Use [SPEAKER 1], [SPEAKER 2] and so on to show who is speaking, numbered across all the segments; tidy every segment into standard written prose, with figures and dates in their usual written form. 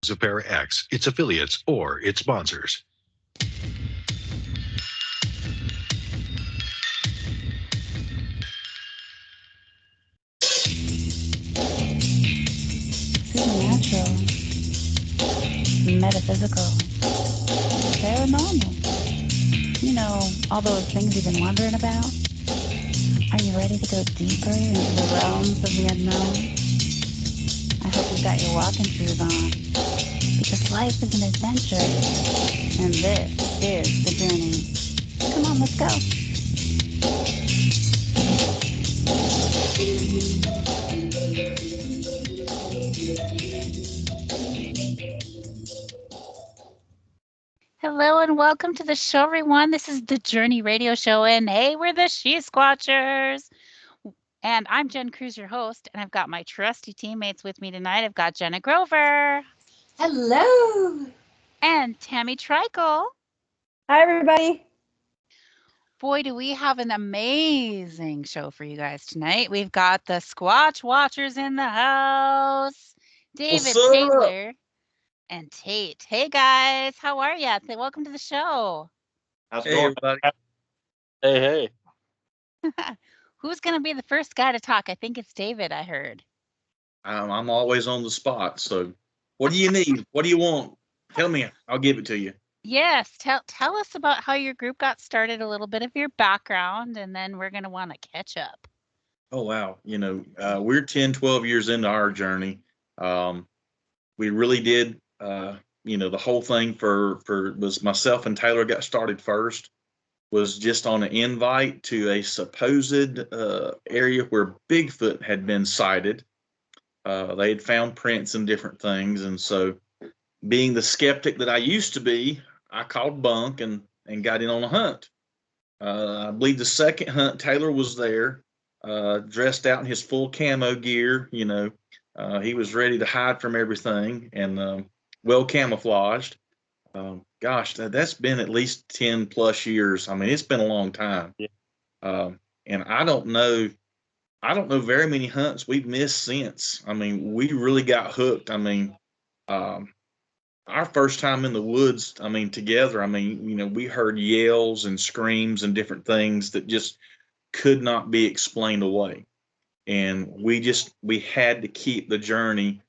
[SPEAKER 1] Zepera X, its affiliates, or its sponsors.
[SPEAKER 2] Supernatural, metaphysical, paranormal. You know, all those things you've been wondering about? Are you ready to go deeper into the realms of the unknown? I hope you've got your walking shoes on, because life is an adventure, and this is the journey. Come on, let's go. Hello and welcome to the show, everyone. This is the Journey Radio Show, and hey, we're the She Squatchers. And I'm Jen Cruz, your host, and I've got my trusty teammates with me tonight. I've got Jenna Grover.
[SPEAKER 3] Hello.
[SPEAKER 2] And Tammy Trikel.
[SPEAKER 3] Hi, everybody.
[SPEAKER 2] Boy, do we have an amazing show for you guys tonight. We've got the Squatch Watchers in the house. David Taylor and Tate. Hey, guys. How are you? Welcome to the show.
[SPEAKER 4] How's it going,
[SPEAKER 5] everybody?
[SPEAKER 4] Hey.
[SPEAKER 2] Who's going to be the first guy to talk? I think it's David, I heard.
[SPEAKER 5] I'm always on the spot. So what do you need? What do you want? Tell me. I'll give it to you.
[SPEAKER 2] Yes. Tell us about how your group got started, a little bit of your background, and then we're going to want to catch up.
[SPEAKER 5] Oh, wow. We're 10, 12 years into our journey. We really did, the whole thing was myself and Taylor got started first, was just on an invite to a supposed area where Bigfoot had been sighted. They had found prints and different things. And so being the skeptic that I used to be, I called bunk and got in on a hunt. I believe the second hunt, Taylor was there, dressed out in his full camo gear. He was ready to hide from everything and well camouflaged. Gosh, that's been at least 10 plus years. I mean, it's been a long time.
[SPEAKER 4] Yeah.
[SPEAKER 5] And I don't know very many hunts we've missed since. I mean, we really got hooked. I mean, our first time in the woods, together, we heard yells and screams and different things that just could not be explained away. And we had to keep the journey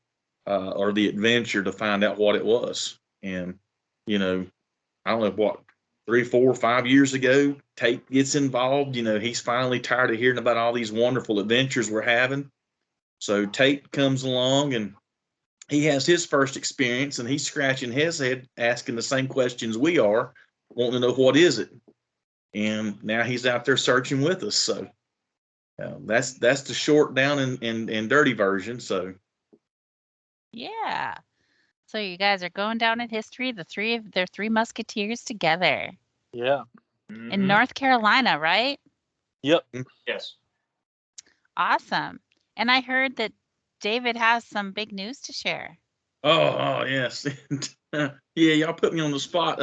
[SPEAKER 5] or the adventure to find out what it was. And, I don't know what, 3, 4, 5 years ago, Tate gets involved. He's finally tired of hearing about all these wonderful adventures we're having. So Tate comes along and he has his first experience and he's scratching his head, asking the same questions we are, wanting to know what is it. And now he's out there searching with us. So that's the short down and dirty version. So
[SPEAKER 2] yeah. So you guys are going down in history, they're three musketeers together.
[SPEAKER 4] Yeah.
[SPEAKER 2] In North Carolina, right?
[SPEAKER 4] Yep. Yes.
[SPEAKER 2] Awesome. And I heard that David has some big news to share.
[SPEAKER 5] Oh yes. Yeah, y'all put me on the spot.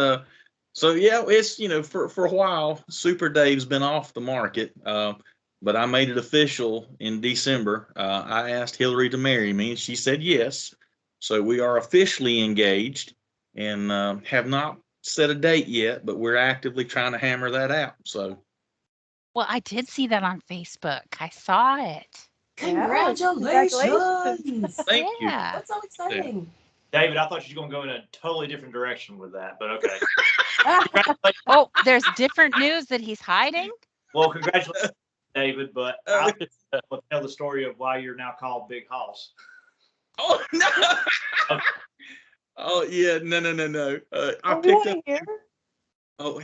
[SPEAKER 5] So yeah, it's for a while, Super Dave's been off the market. But I made it official in December. I asked Hillary to marry me, and she said yes. So we are officially engaged and have not set a date yet, but we're actively trying to hammer that out. So,
[SPEAKER 2] well, I did see that on Facebook. I saw it.
[SPEAKER 3] Congratulations.
[SPEAKER 5] Thank you.
[SPEAKER 3] That's so exciting.
[SPEAKER 4] David, I thought you were going to go in a totally different direction with that, but okay.
[SPEAKER 2] Oh, there's different news that he's hiding?
[SPEAKER 4] Well, congratulations, David, but I'll tell the story of why you're now called Big Hoss.
[SPEAKER 5] Oh, no.
[SPEAKER 4] Okay.
[SPEAKER 5] Oh, yeah. No. I picked up. Oh,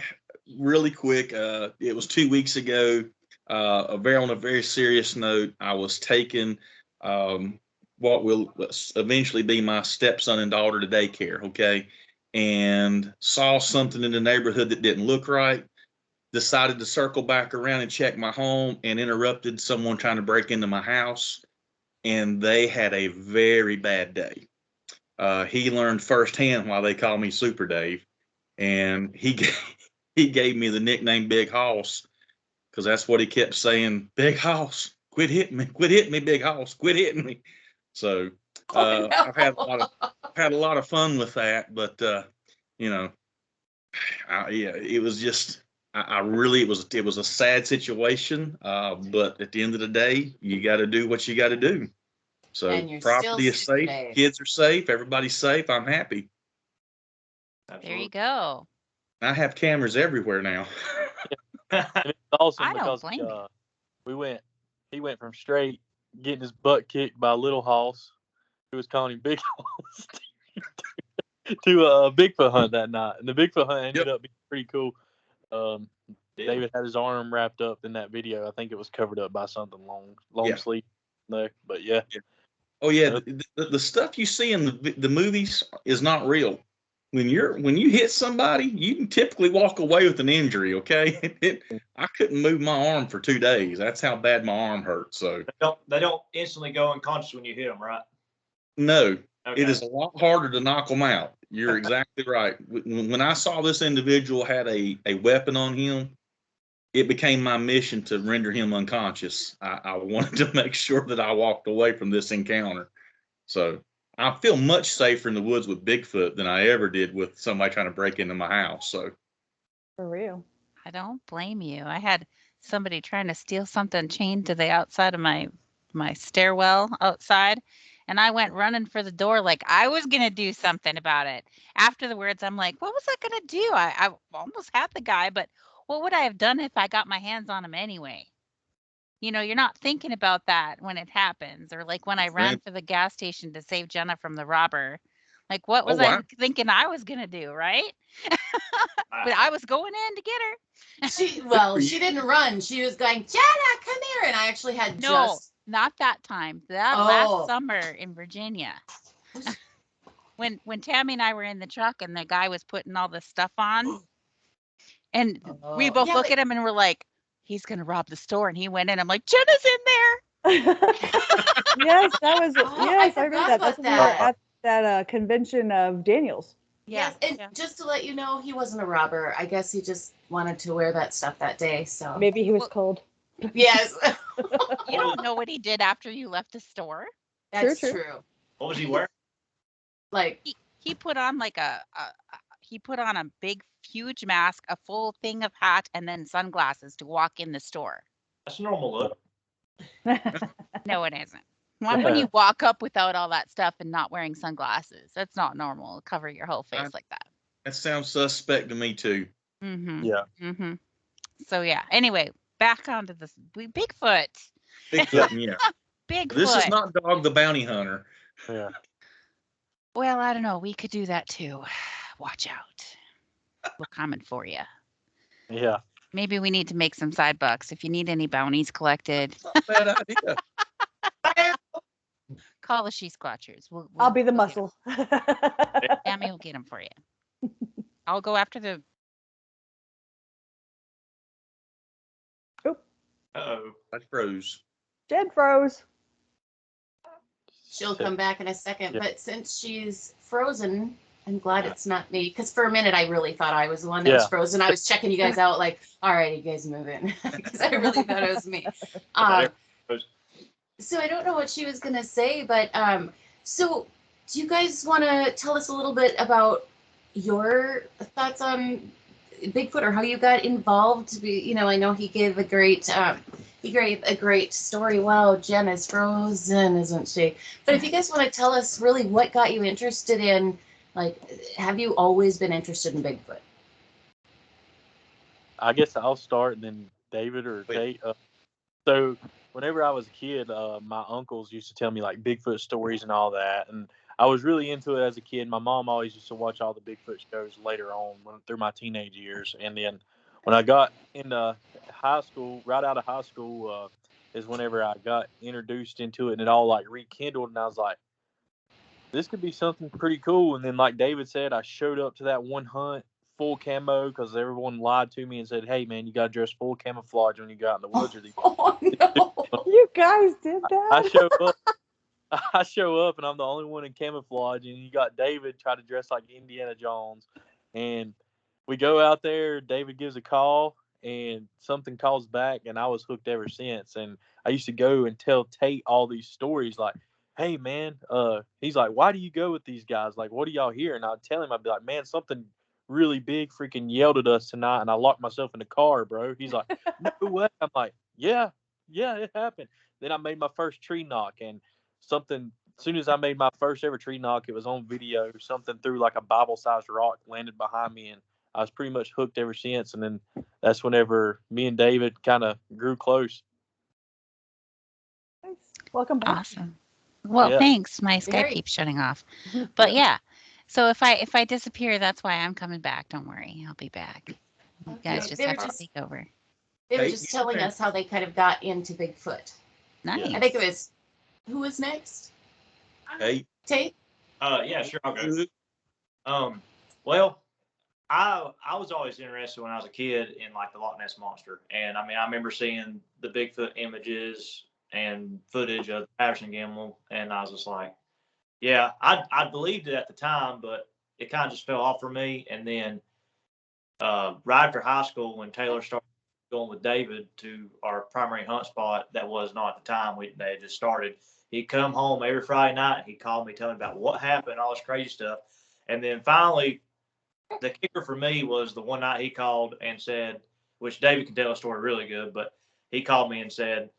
[SPEAKER 5] really quick. It was 2 weeks ago. On a very serious note, I was taking what will eventually be my stepson and daughter to daycare. Okay. And saw something in the neighborhood that didn't look right. Decided to circle back around and check my home and interrupted someone trying to break into my house. And they had a very bad day. He learned firsthand why they call me Super Dave. And he gave me the nickname Big Hoss because that's what he kept saying. Big Hoss, quit hitting me, Big Hoss, quit hitting me. So
[SPEAKER 3] Oh, no.
[SPEAKER 5] I've had a lot of fun with that, but you know, yeah, it was just I really it was a sad situation, but at the end of the day, you got to do what you got to do. So
[SPEAKER 3] And you're still
[SPEAKER 5] property is safe,
[SPEAKER 3] safe.
[SPEAKER 5] kids are safe, everybody's safe. I'm happy.
[SPEAKER 6] There you go.
[SPEAKER 5] I have cameras everywhere now.
[SPEAKER 6] And it's awesome
[SPEAKER 2] I don't
[SPEAKER 6] because
[SPEAKER 2] blame you.
[SPEAKER 6] he went from straight getting his butt kicked by Little Hoss, who was calling him Big Hoss, to a Bigfoot hunt that night. And the Bigfoot hunt ended up being pretty cool. David had his arm wrapped up in that video. I think it was covered up by something long sleeve. No, but yeah.
[SPEAKER 5] Oh yeah, the stuff you see in the movies is not real. When you hit somebody, you can typically walk away with an injury. Okay, I couldn't move my arm for 2 days. That's how bad my arm hurt. So
[SPEAKER 4] they don't instantly go unconscious when you hit them, right?
[SPEAKER 5] no,
[SPEAKER 4] Okay.
[SPEAKER 5] it is a lot harder to knock them out. You're exactly right. When I saw this individual had a weapon on him, it became my mission to render him unconscious. I wanted to make sure that I walked away from this encounter. So I feel much safer in the woods with Bigfoot than I ever did with somebody trying to break into my house. So
[SPEAKER 7] For real.
[SPEAKER 2] I don't blame you. I had somebody trying to steal something chained to the outside of my stairwell outside, and I went running for the door like I was gonna do something about it. After the words, I'm like, what was I gonna do? I almost had the guy, but what would I have done if I got my hands on him anyway? You know, you're not thinking about that when it happens, or like when I ran for the gas station to save Jenna from the robber. Like, what was I thinking I was gonna do, right? But I was going in to get her.
[SPEAKER 3] She didn't run. She was going, Jenna, come here. And I actually had
[SPEAKER 2] not that time. Last summer in Virginia. When Tammy and I were in the truck and the guy was putting all the stuff on, and we both look at him and we're like, he's gonna rob the store, and he went in. I'm like, Jenna's in there.
[SPEAKER 7] Yes, that was. Yes, I remember that. That's when we were
[SPEAKER 3] that.
[SPEAKER 7] at that convention of Daniels.
[SPEAKER 3] Yes, and just to let you know, he wasn't a robber. I guess he just wanted to wear that stuff that day. So
[SPEAKER 7] maybe he was cold.
[SPEAKER 3] Yes.
[SPEAKER 2] You don't know what he did after you left the store.
[SPEAKER 3] That's true.
[SPEAKER 4] What was he wearing?
[SPEAKER 3] Like
[SPEAKER 2] he put on like he put on a big huge mask, a full thing of hat, and then sunglasses to walk in the store.
[SPEAKER 4] That's a normal look.
[SPEAKER 2] No, it isn't. When you walk up without all that stuff and not wearing sunglasses, that's not normal. Cover your whole face like that.
[SPEAKER 5] That sounds suspect to me too.
[SPEAKER 2] Mm-hmm. Yeah. Mm-hmm. So yeah. Anyway, back onto this Bigfoot.
[SPEAKER 5] Bigfoot, yeah.
[SPEAKER 2] Bigfoot.
[SPEAKER 5] This is not Dog the Bounty Hunter.
[SPEAKER 6] Yeah.
[SPEAKER 2] Well, I don't know. We could do that too. Watch out. We're coming for you.
[SPEAKER 6] Yeah.
[SPEAKER 2] Maybe we need to make some side bucks if you need any bounties collected.
[SPEAKER 5] That's not a bad idea.
[SPEAKER 2] Call the She Squatchers.
[SPEAKER 7] I'll be the muscle.
[SPEAKER 2] Tammy will get them for you. I'll go after the.
[SPEAKER 7] Oh.
[SPEAKER 4] Uh-oh.
[SPEAKER 5] I froze.
[SPEAKER 7] Jen froze.
[SPEAKER 3] She'll come back in a second, but since she's frozen, I'm glad it's not me. Because for a minute, I really thought I was the one that was frozen. I was checking you guys out, like, all right, you guys move in, because I really thought it was me. So I don't know what she was gonna say, but so do you guys want to tell us a little bit about your thoughts on Bigfoot or how you got involved? I know he gave a great story. Wow, Jen is frozen, isn't she? But if you guys want to tell us really what got you interested in, like, have you always been interested in Bigfoot?
[SPEAKER 6] I guess I'll start, and then David or Kate. So whenever I was a kid, my uncles used to tell me like Bigfoot stories and all that, and I was really into it as a kid. My mom always used to watch all the Bigfoot shows later on through my teenage years, and then when I got into high school, right out of high school, is whenever I got introduced into it, and it all like rekindled, and I was like, this could be something pretty cool. And then, like David said, I showed up to that one hunt full camo because everyone lied to me and said, hey man, you got to dress full camouflage when you go out in the woods.
[SPEAKER 3] Oh no.
[SPEAKER 7] You guys did that.
[SPEAKER 6] I show up and I'm the only one in camouflage, and you got David try to dress like Indiana Jones, and we go out there. David gives a call and something calls back, and I was hooked ever since. And I used to go and tell Tate all these stories like, hey man, he's like, why do you go with these guys? Like, what do y'all hear? And I'd tell him, I'd be like, man, something really big freaking yelled at us tonight, and I locked myself in the car, bro. He's like, no way. I'm like, yeah, it happened. Then I made my first tree knock, and something. As soon as I made my first ever tree knock, it was on video. Something threw like a Bible-sized rock, landed behind me, and I was pretty much hooked ever since. And then that's whenever me and David kind of grew close.
[SPEAKER 7] Nice. Welcome back.
[SPEAKER 2] Awesome. Well,
[SPEAKER 6] Yeah.
[SPEAKER 2] thanks. My Skype
[SPEAKER 3] Very.
[SPEAKER 2] keeps shutting off. But yeah. So if I disappear, that's why I'm coming back. Don't worry. I'll be back. You guys
[SPEAKER 3] Okay.
[SPEAKER 2] just
[SPEAKER 3] They were
[SPEAKER 2] have to
[SPEAKER 3] just-
[SPEAKER 2] take over.
[SPEAKER 3] They were
[SPEAKER 5] Hey,
[SPEAKER 3] just telling
[SPEAKER 5] yeah.
[SPEAKER 3] us how they kind of got into Bigfoot.
[SPEAKER 2] Nice.
[SPEAKER 3] I think it was, who was next?
[SPEAKER 5] Hey,
[SPEAKER 3] Tate?
[SPEAKER 4] Yeah, sure, I'll go. Well, I was always interested when I was a kid in like the Loch Ness monster, and I mean I remember seeing the Bigfoot images and footage of Patterson Gimel, and I was just like, yeah, I believed it at the time, but it kind of just fell off for me. And then right after high school, when Taylor started going with David to our primary hunt spot, that was not at the time they had just started. He'd come home every Friday night. He'd call me, tell me about what happened, all this crazy stuff, and then finally the kicker for me was the one night he called and said, which David can tell a story really good, but he called me and said,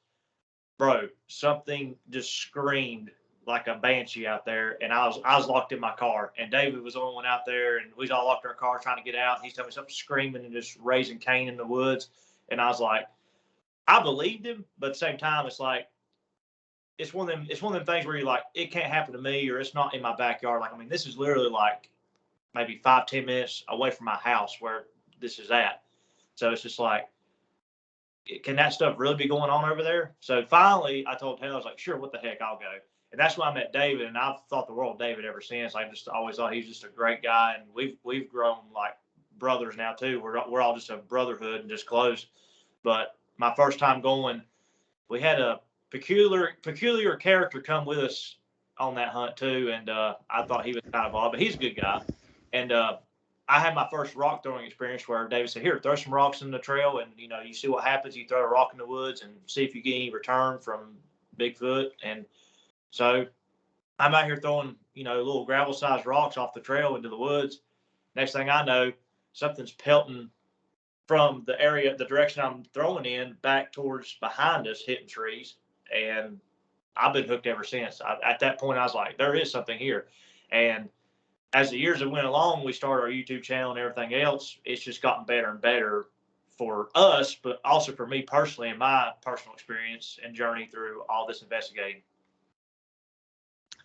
[SPEAKER 4] bro, something just screamed like a banshee out there, and I was locked in my car, and David was the only one out there, and we was all locked in our car trying to get out. He's telling me something screaming and just raising Cain in the woods, and I was like, I believed him, but at the same time, it's like it's one of them things where you're like, it can't happen to me, or it's not in my backyard. Like, I mean, this is literally like maybe 5-10 minutes away from my house where this is at. So it's just like, can that stuff really be going on over there? So finally, I told Taylor, I was like, sure, what the heck, I'll go. And that's when I met David, and I've thought the world of David ever since. I just always thought he's just a great guy, and we've grown like brothers now too. We're all just a brotherhood and just close. But my first time going, we had a peculiar character come with us on that hunt too, and I thought he was kind of odd, but he's a good guy. And I had my first rock throwing experience where David said, here, throw some rocks in the trail, and you see what happens. You throw a rock in the woods and see if you get any return from Bigfoot. And so I'm out here throwing little gravel sized rocks off the trail into the woods. Next thing I know, something's pelting from the direction I'm throwing in back towards behind us, hitting trees. And I've been hooked ever since. At that point, I was like, there is something here. And as the years that went along, we started our YouTube channel and everything else. It's just gotten better and better for us, but also for me personally and my personal experience and journey through all this investigating.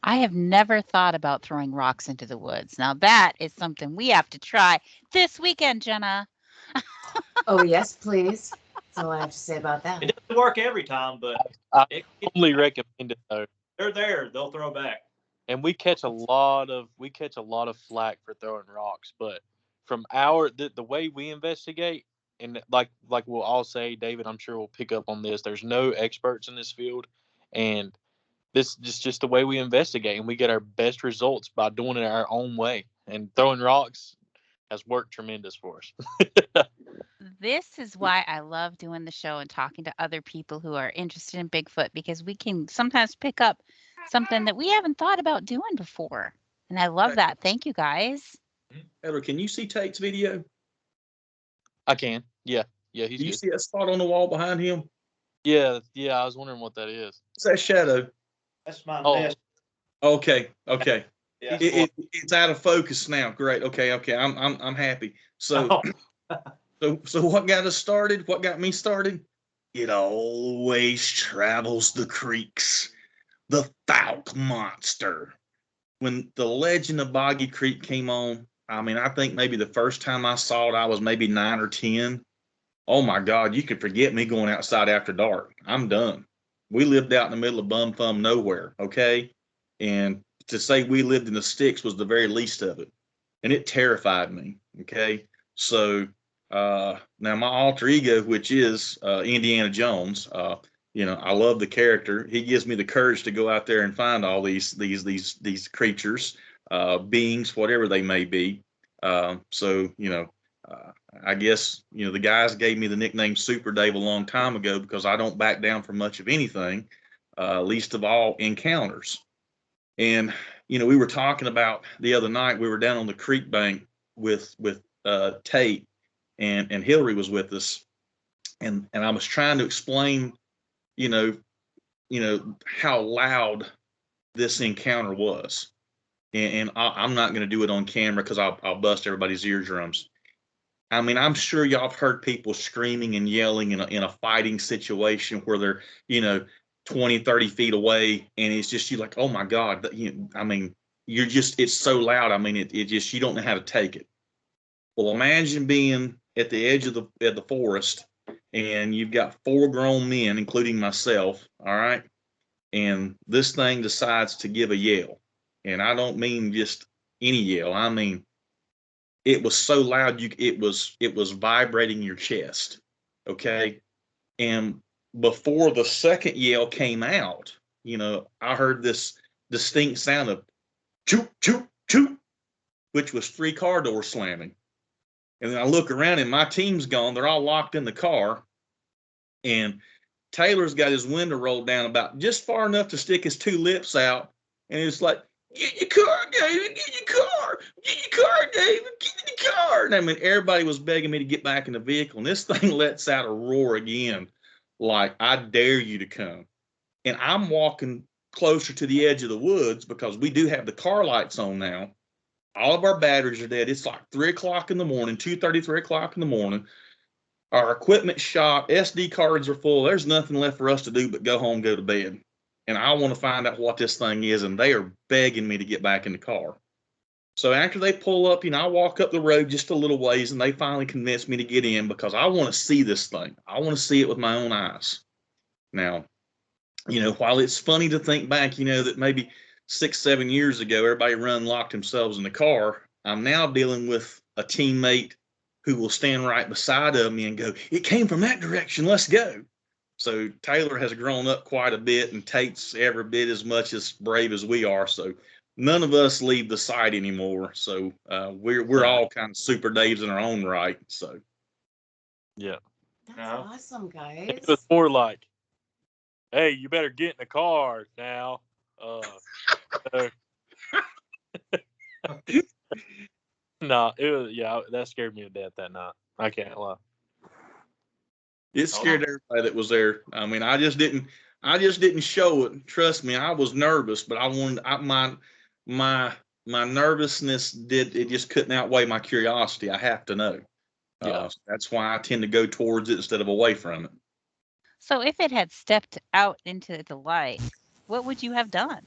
[SPEAKER 2] I have never thought about throwing rocks into the woods. Now that is something we have to try this weekend, Jenna.
[SPEAKER 3] Oh, yes, please. That's all I have to say about that.
[SPEAKER 4] It doesn't work every time, but
[SPEAKER 6] I only recommend it though.
[SPEAKER 4] they're there. They'll throw back.
[SPEAKER 6] And we catch a lot of flack for throwing rocks, but from the way we investigate, and like we'll all say, David, I'm sure will pick up on this. There's no experts in this field, and this is just the way we investigate, and we get our best results by doing it our own way. And throwing rocks has worked tremendous for us.
[SPEAKER 2] This is why I love doing the show and talking to other people who are interested in Bigfoot, because we can sometimes pick up something that we haven't thought about doing before. And I love that. Thank you, guys.
[SPEAKER 5] Edward, can you see Tate's video?
[SPEAKER 6] I can, yeah, he's
[SPEAKER 5] Do you
[SPEAKER 6] good.
[SPEAKER 5] see that spot on the wall behind him?
[SPEAKER 6] Yeah. I was wondering what that is.
[SPEAKER 5] It's that shadow.
[SPEAKER 4] That's my
[SPEAKER 6] Oh.
[SPEAKER 4] nest.
[SPEAKER 5] Okay.
[SPEAKER 4] Yeah.
[SPEAKER 5] It's out of focus now. Great. Okay. I'm happy. So
[SPEAKER 4] Oh.
[SPEAKER 5] so what got us started? What got me started? It always travels the creeks. The Falk monster. When the Legend of Boggy Creek came on, I mean, I think maybe the first time I saw it, I was maybe 9 or 10. Oh my God, you can forget me going outside after dark. I'm done. We lived out in the middle of bumthumb nowhere, okay? And to say we lived in the sticks was the very least of it. And it terrified me, okay? So now my alter ego, which is Indiana Jones, I love the character. He gives me the courage to go out there and find all these creatures, beings, whatever they may be. I guess, the guys gave me the nickname Super Dave a long time ago because I don't back down from much of anything, least of all encounters. And, we were talking about the other night, we were down on the creek bank with Tate, and Hillary was with us. And I was trying to explain, you know, how loud this encounter was. And I'm not going to do it on camera because I'll bust everybody's eardrums. I mean, I'm sure y'all have heard people screaming and yelling in a fighting situation where they're, 20, 30 feet away. And it's just, you're like, oh my God. I mean, it's so loud. I mean, it just, you don't know how to take it. Well, imagine being at the edge of the forest, and you've got 4 grown men, including myself. All right. And this thing decides to give a yell. And I don't mean just any yell. I mean, it was so loud, it was vibrating your chest. Okay. And before the second yell came out, I heard this distinct sound of choop, choop, choop, which was 3 car doors slamming. And then I look around and my team's gone. They're all locked in the car. And Taylor's got his window rolled down about just far enough to stick his 2 lips out. And it's like, get your car, David, get your car, David, get in the car. And I mean, everybody was begging me to get back in the vehicle. And this thing lets out a roar again, like, I dare you to come. And I'm walking closer to the edge of the woods because we do have the car lights on now. All of our batteries are dead. It's like 3 o'clock in the morning, 2:30, 3 o'clock in the morning. Our equipment shop, SD cards are full. There's nothing left for us to do but go home, go to bed. And I want to find out what this thing is. And they are begging me to get back in the car. So after they pull up, I walk up the road just a little ways, and they finally convince me to get in because I want to see this thing. I want to see it with my own eyes. Now, while it's funny to think back, that maybe 6, 7 years ago, everybody run locked themselves in the car. I'm now dealing with a teammate who will stand right beside of me and go, it came from that direction, let's go. So Taylor has grown up quite a bit, and Tate's every bit as much as brave as we are. So none of us leave the site anymore. So we're all kind of super Daves in our own right. So
[SPEAKER 6] yeah,
[SPEAKER 3] that's awesome, guys.
[SPEAKER 6] It was more like, hey, you better get in the car now. No, it was, that scared me to death that night. I can't lie.
[SPEAKER 5] It scared everybody that was there. I mean, I just didn't show it. Trust me, I was nervous, but I wanted my nervousness just couldn't outweigh my curiosity. I have to know. That's why I tend to go towards it instead of away from it.
[SPEAKER 2] So if it had stepped out into the light, what would you have done?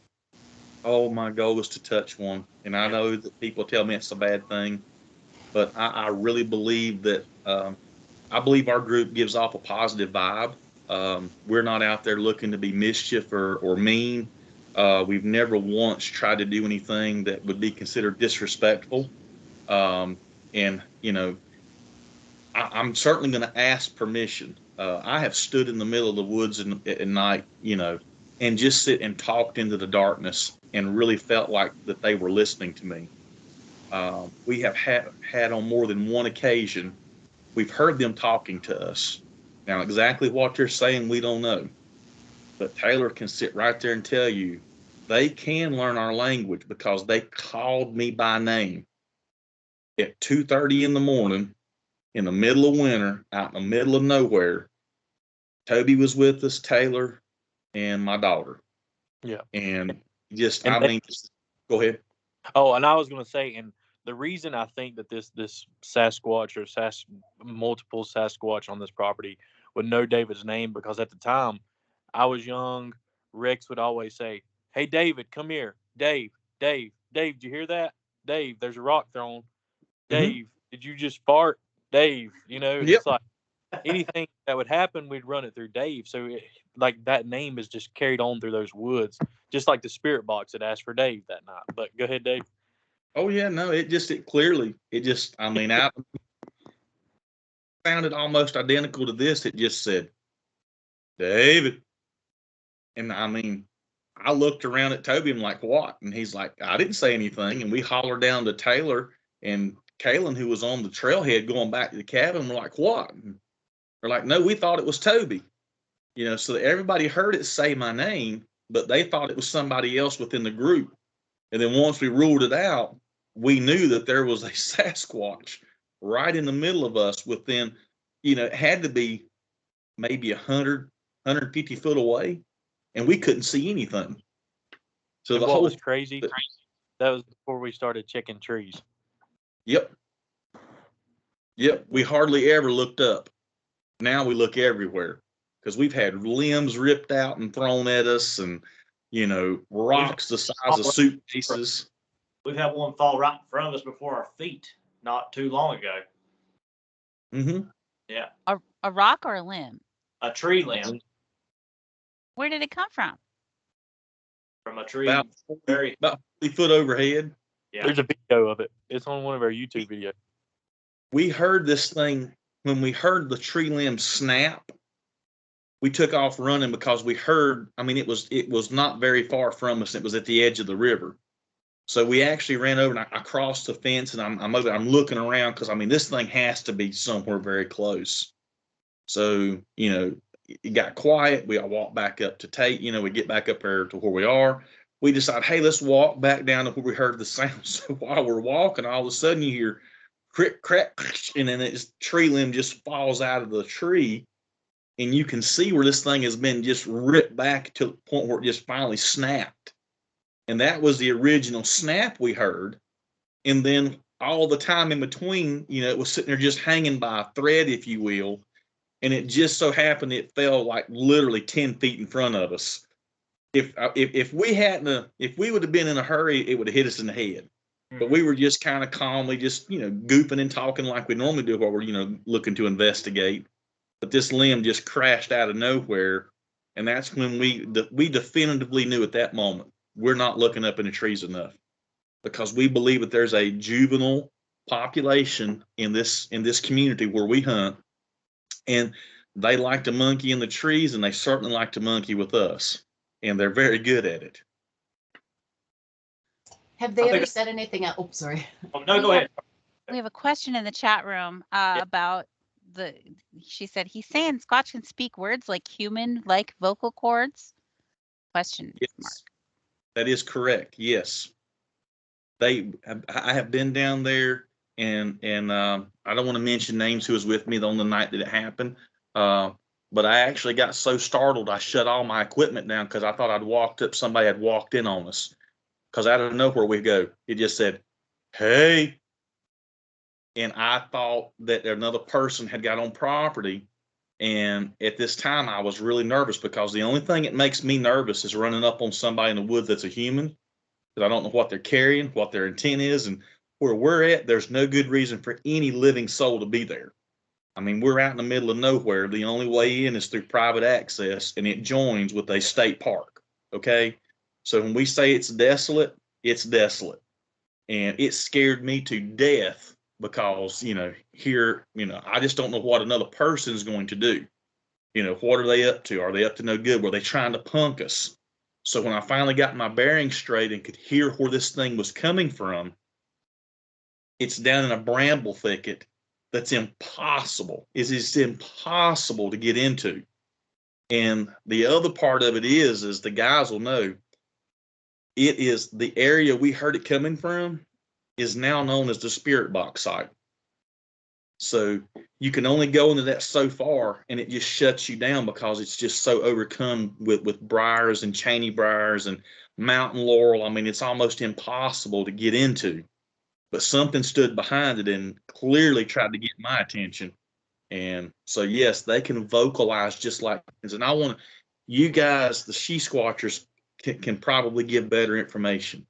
[SPEAKER 5] Oh, my goal is to touch one. And I know that people tell me it's a bad thing, but I really believe that I believe our group gives off a positive vibe. We're not out there looking to be mischief or mean. We've never once tried to do anything that would be considered disrespectful. And, I'm certainly going to ask permission. I have stood in the middle of the woods at night, and just sit and talked into the darkness and really felt like that they were listening to me. We have had on more than one occasion, we've heard them talking to us. Now, exactly what they're saying, we don't know. But Taylor can sit right there and tell you they can learn our language because they called me by name at 2:30 in the morning in the middle of winter, out in the middle of nowhere. Toby was with us, Taylor, and my daughter.
[SPEAKER 6] Yeah.
[SPEAKER 5] And just go ahead.
[SPEAKER 6] Oh, and I was going to say, and the reason I think that this Sasquatch or multiple Sasquatch on this property would know David's name, because at the time I was young, Rex would always say, "Hey, David, come here. Dave, did you hear that? Dave, there's a rock thrown. Dave, did you just fart? Dave," It's like anything that would happen, we'd run it through Dave. So like that name is just carried on through those woods, just like the spirit box that asked for Dave that night. But go ahead, Dave.
[SPEAKER 5] Oh yeah, no, I sounded almost identical to this. It just said, David. And I mean, I looked around at Toby and like, what? And he's like, I didn't say anything. And we hollered down to Taylor and Kaylin, who was on the trailhead going back to the cabin. We're like, what? And they're like, no, we thought it was Toby. So everybody heard it say my name. but they thought it was somebody else within the group. And then once we ruled it out, we knew that there was a Sasquatch right in the middle of us within, it had to be maybe 100, 150 foot away, and we couldn't see anything. So
[SPEAKER 6] And
[SPEAKER 5] the
[SPEAKER 6] what
[SPEAKER 5] whole
[SPEAKER 6] was crazy, that was before we started checking trees.
[SPEAKER 5] Yep. We hardly ever looked up. Now we look everywhere because we've had limbs ripped out and thrown at us, and rocks the size of suitcases.
[SPEAKER 4] We've had one fall right in front of us before our feet not too long ago.
[SPEAKER 5] Mm-hmm.
[SPEAKER 4] Yeah.
[SPEAKER 2] A rock or a limb?
[SPEAKER 4] A tree limb.
[SPEAKER 2] Where did it come from?
[SPEAKER 4] From a tree.
[SPEAKER 5] About 40 foot overhead.
[SPEAKER 4] Yeah.
[SPEAKER 6] There's a video of it. It's on one of our YouTube videos.
[SPEAKER 5] We heard this thing when we heard the tree limb snap. We took off running because we heard. I mean, it was not very far from us. It was at the edge of the river. So we actually ran over, and I crossed the fence, and I'm looking around because this thing has to be somewhere very close. So it got quiet. I walked back up to Tate. We get back up there to where we are. We decide, hey, let's walk back down to where we heard the sound. So while we're walking, all of a sudden you hear crick, crack, and then this tree limb just falls out of the tree, and you can see where this thing has been just ripped back to the point where it just finally snapped. And that was the original snap we heard. And then all the time in between, it was sitting there just hanging by a thread, if you will. And it just so happened it fell like literally 10 feet in front of us. If we would have been in a hurry, it would have hit us in the head. But we were just kind of calmly just, goofing and talking like we normally do while we're, looking to investigate. But this limb just crashed out of nowhere. And that's when we definitively knew at that moment, we're not looking up in the trees enough, because we believe that there's a juvenile population in this community where we hunt, and they like to monkey in the trees, and they certainly like to monkey with us, and they're very good at it.
[SPEAKER 3] Have they ever said anything else? Oh, sorry.
[SPEAKER 4] Oh, no, go ahead.
[SPEAKER 2] We have a question in the chat room about she said, he's saying Squatch can speak words like human, like vocal cords? Question mark.
[SPEAKER 5] That is correct. Yes. I have been down there, and I don't want to mention names who was with me on the night that it happened. But I actually got so startled, I shut all my equipment down because I thought somebody had walked in on us. Because out of nowhere we go, it just said, "Hey," and I thought that another person had got on property. And at this time, I was really nervous because the only thing that makes me nervous is running up on somebody in the woods that's a human, because I don't know what they're carrying, what their intent is, and where we're at, there's no good reason for any living soul to be there. We're out in the middle of nowhere. The only way in is through private access, and it joins with a state park. Okay? So when we say it's desolate, it's desolate. And it scared me to death because, here, I just don't know what another person is going to do. What are they up to? Are they up to no good? Were they trying to punk us? So when I finally got my bearings straight and could hear where this thing was coming from, it's down in a bramble thicket that's impossible. It's impossible to get into. And the other part of it is the guys will know, it is the area we heard it coming from is now known as the Spirit Box site. So you can only go into that so far, and it just shuts you down because it's just so overcome with briars and Cheney briars and mountain laurel. It's almost impossible to get into. But something stood behind it and clearly tried to get my attention. And so, yes, they can vocalize just like this. And I want you guys, the she squatchers, can probably give better information.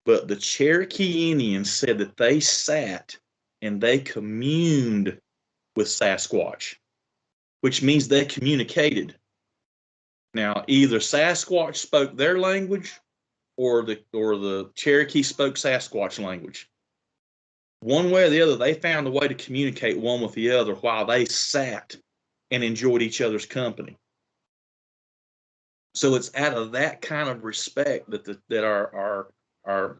[SPEAKER 5] But the Cherokee Indians said that they sat and they communed with Sasquatch, which means they communicated. Now, either Sasquatch spoke their language or the Cherokee spoke Sasquatch language. One way or the other, they found a way to communicate one with the other while they sat and enjoyed each other's company. So it's out of that kind of respect that our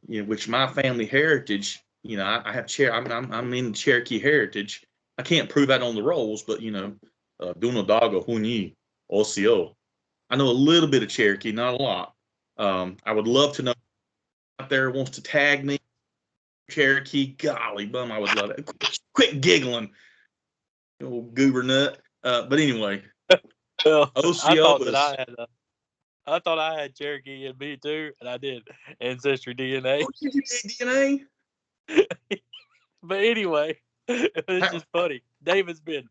[SPEAKER 5] which my family heritage, I have I'm in Cherokee heritage. I can't prove that on the rolls, but Dunodaga Huni Osio. I know a little bit of Cherokee, not a lot. I would love to know out there wants to tag me Cherokee. Golly bum, I would love it. Quit giggling, you old goober nut. But anyway,
[SPEAKER 6] Well,
[SPEAKER 5] OCO is.
[SPEAKER 6] I thought I had Cherokee in me too, and I did ancestry DNA.
[SPEAKER 5] Oh, you did DNA?
[SPEAKER 6] But anyway, it's just funny. David's been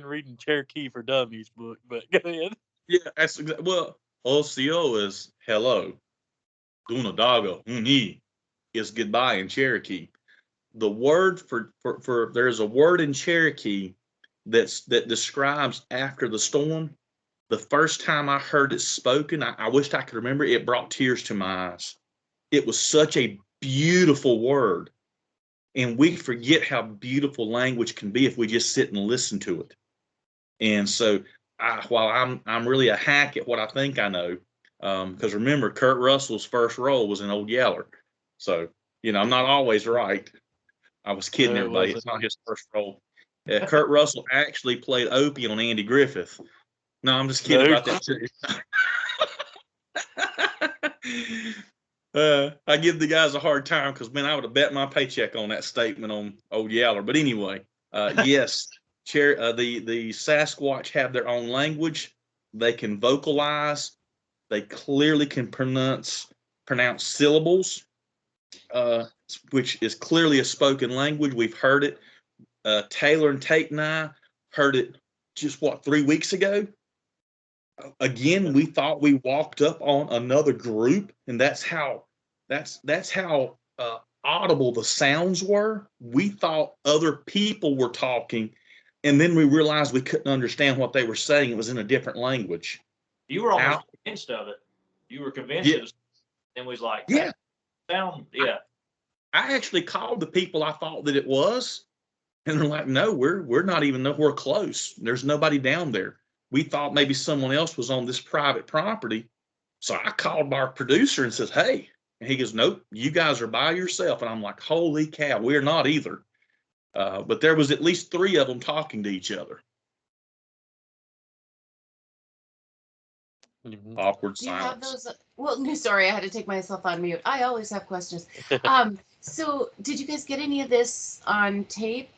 [SPEAKER 6] reading Cherokee for Dummies book, but go ahead.
[SPEAKER 5] Yeah, that's exactly. Well, OCO is hello. Dunadago, uni is goodbye in Cherokee. The word for there's a word in Cherokee that describes after the storm. The first time I heard it spoken, I wished I could remember it. It brought tears to my eyes. It was such a beautiful word. And we forget how beautiful language can be if we just sit and listen to it. And so, while I'm really a hack at what I think I know, because remember, Kurt Russell's first role was in Old Yeller. So, I'm not always right. I was kidding
[SPEAKER 6] No, it
[SPEAKER 5] everybody.
[SPEAKER 6] wasn't.
[SPEAKER 5] It's not his first role. Kurt Russell actually played Opie on Andy Griffith. No, I'm just kidding about that too. I give the guys a hard time because, man, I would have bet my paycheck on that statement on Old Yeller. But anyway, yes, the Sasquatch have their own language. They can vocalize. They clearly can pronounce syllables, which is clearly a spoken language. We've heard it. Taylor and Tate and I heard it just 3 weeks ago. Again, we thought we walked up on another group, and that's how audible the sounds were. We thought other people were talking, and then we realized we couldn't understand what they were saying. It was in a different language.
[SPEAKER 4] You were almost convinced of it. You were convinced it was, and was like,
[SPEAKER 5] yeah,
[SPEAKER 4] sound, yeah.
[SPEAKER 5] I actually called the people I thought that it was, and they're like, no, we're not even nowhere close. There's nobody down there. We thought maybe someone else was on this private property. So I called our producer and says, hey, and he goes, nope, you guys are by yourself. And I'm like, holy cow, we're not either. But there was at least 3 of them talking to each other.
[SPEAKER 6] Mm-hmm.
[SPEAKER 5] Awkward
[SPEAKER 3] Do you
[SPEAKER 5] silence.
[SPEAKER 3] have those? Well, no, sorry, I had to take myself on mute. I always have questions. So did you guys get any of this on tape?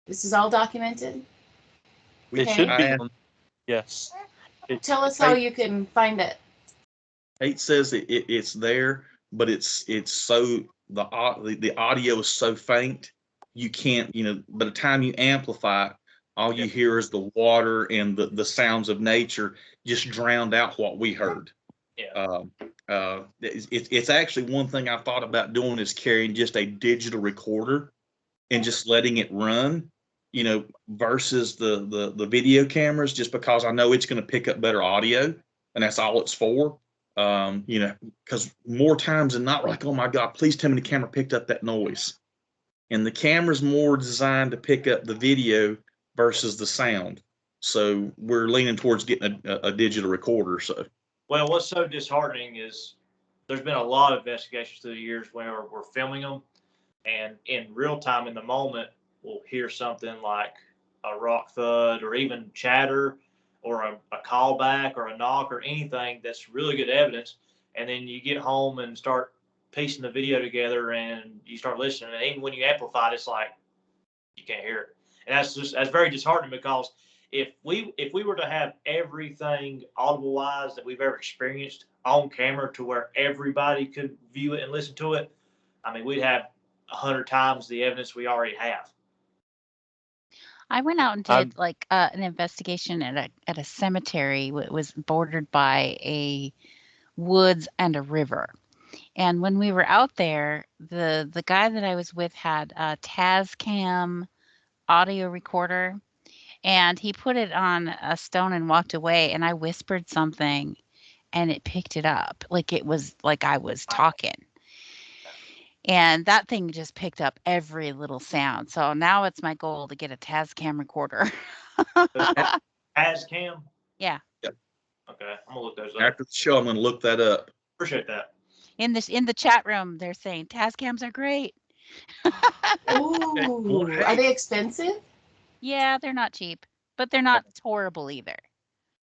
[SPEAKER 3] This is all documented?
[SPEAKER 6] It should be on. Yes.
[SPEAKER 3] Tell us how you can find it.
[SPEAKER 5] Tate says it's there, but it's so the audio is so faint you can't, by the time you amplify it, all you hear is the water and the sounds of nature just drowned out what we heard.
[SPEAKER 4] Yeah.
[SPEAKER 5] It's actually one thing I thought about doing is carrying just a digital recorder and just letting it run, versus the video cameras, just because I know it's going to pick up better audio, and that's all it's for. Because more times than not, we're like, oh my God, please tell me the camera picked up that noise. And the camera's more designed to pick up the video versus the sound. So we're leaning towards getting a digital recorder. So,
[SPEAKER 4] well, what's so disheartening is there's been a lot of investigations through the years where we're filming them, and in real time, in the moment, we'll hear something like a rock thud or even chatter or a callback or a knock or anything that's really good evidence. And then you get home and start piecing the video together and you start listening. And even when you amplify it, it's like you can't hear it. And that's very disheartening, because if we were to have everything audible wise that we've ever experienced on camera to where everybody could view it and listen to it, I mean, we'd have 100 times the evidence we already have.
[SPEAKER 2] I went out and did an investigation at a cemetery. It was bordered by a woods and a river. And when we were out there, the guy that I was with had a Tascam audio recorder, and he put it on a stone and walked away, and I whispered something and it picked it up. Like it was like I was talking. And that thing just picked up every little sound. So now it's my goal to get a Tascam recorder.
[SPEAKER 4] Tascam?
[SPEAKER 2] Yeah.
[SPEAKER 5] Yep.
[SPEAKER 4] Okay, I'm gonna look those up.
[SPEAKER 5] After the show, I'm gonna look that up.
[SPEAKER 4] Appreciate that.
[SPEAKER 2] In the chat room, they're saying Tascams are great.
[SPEAKER 3] Ooh, are they expensive?
[SPEAKER 2] Yeah, they're not cheap, but they're not horrible either.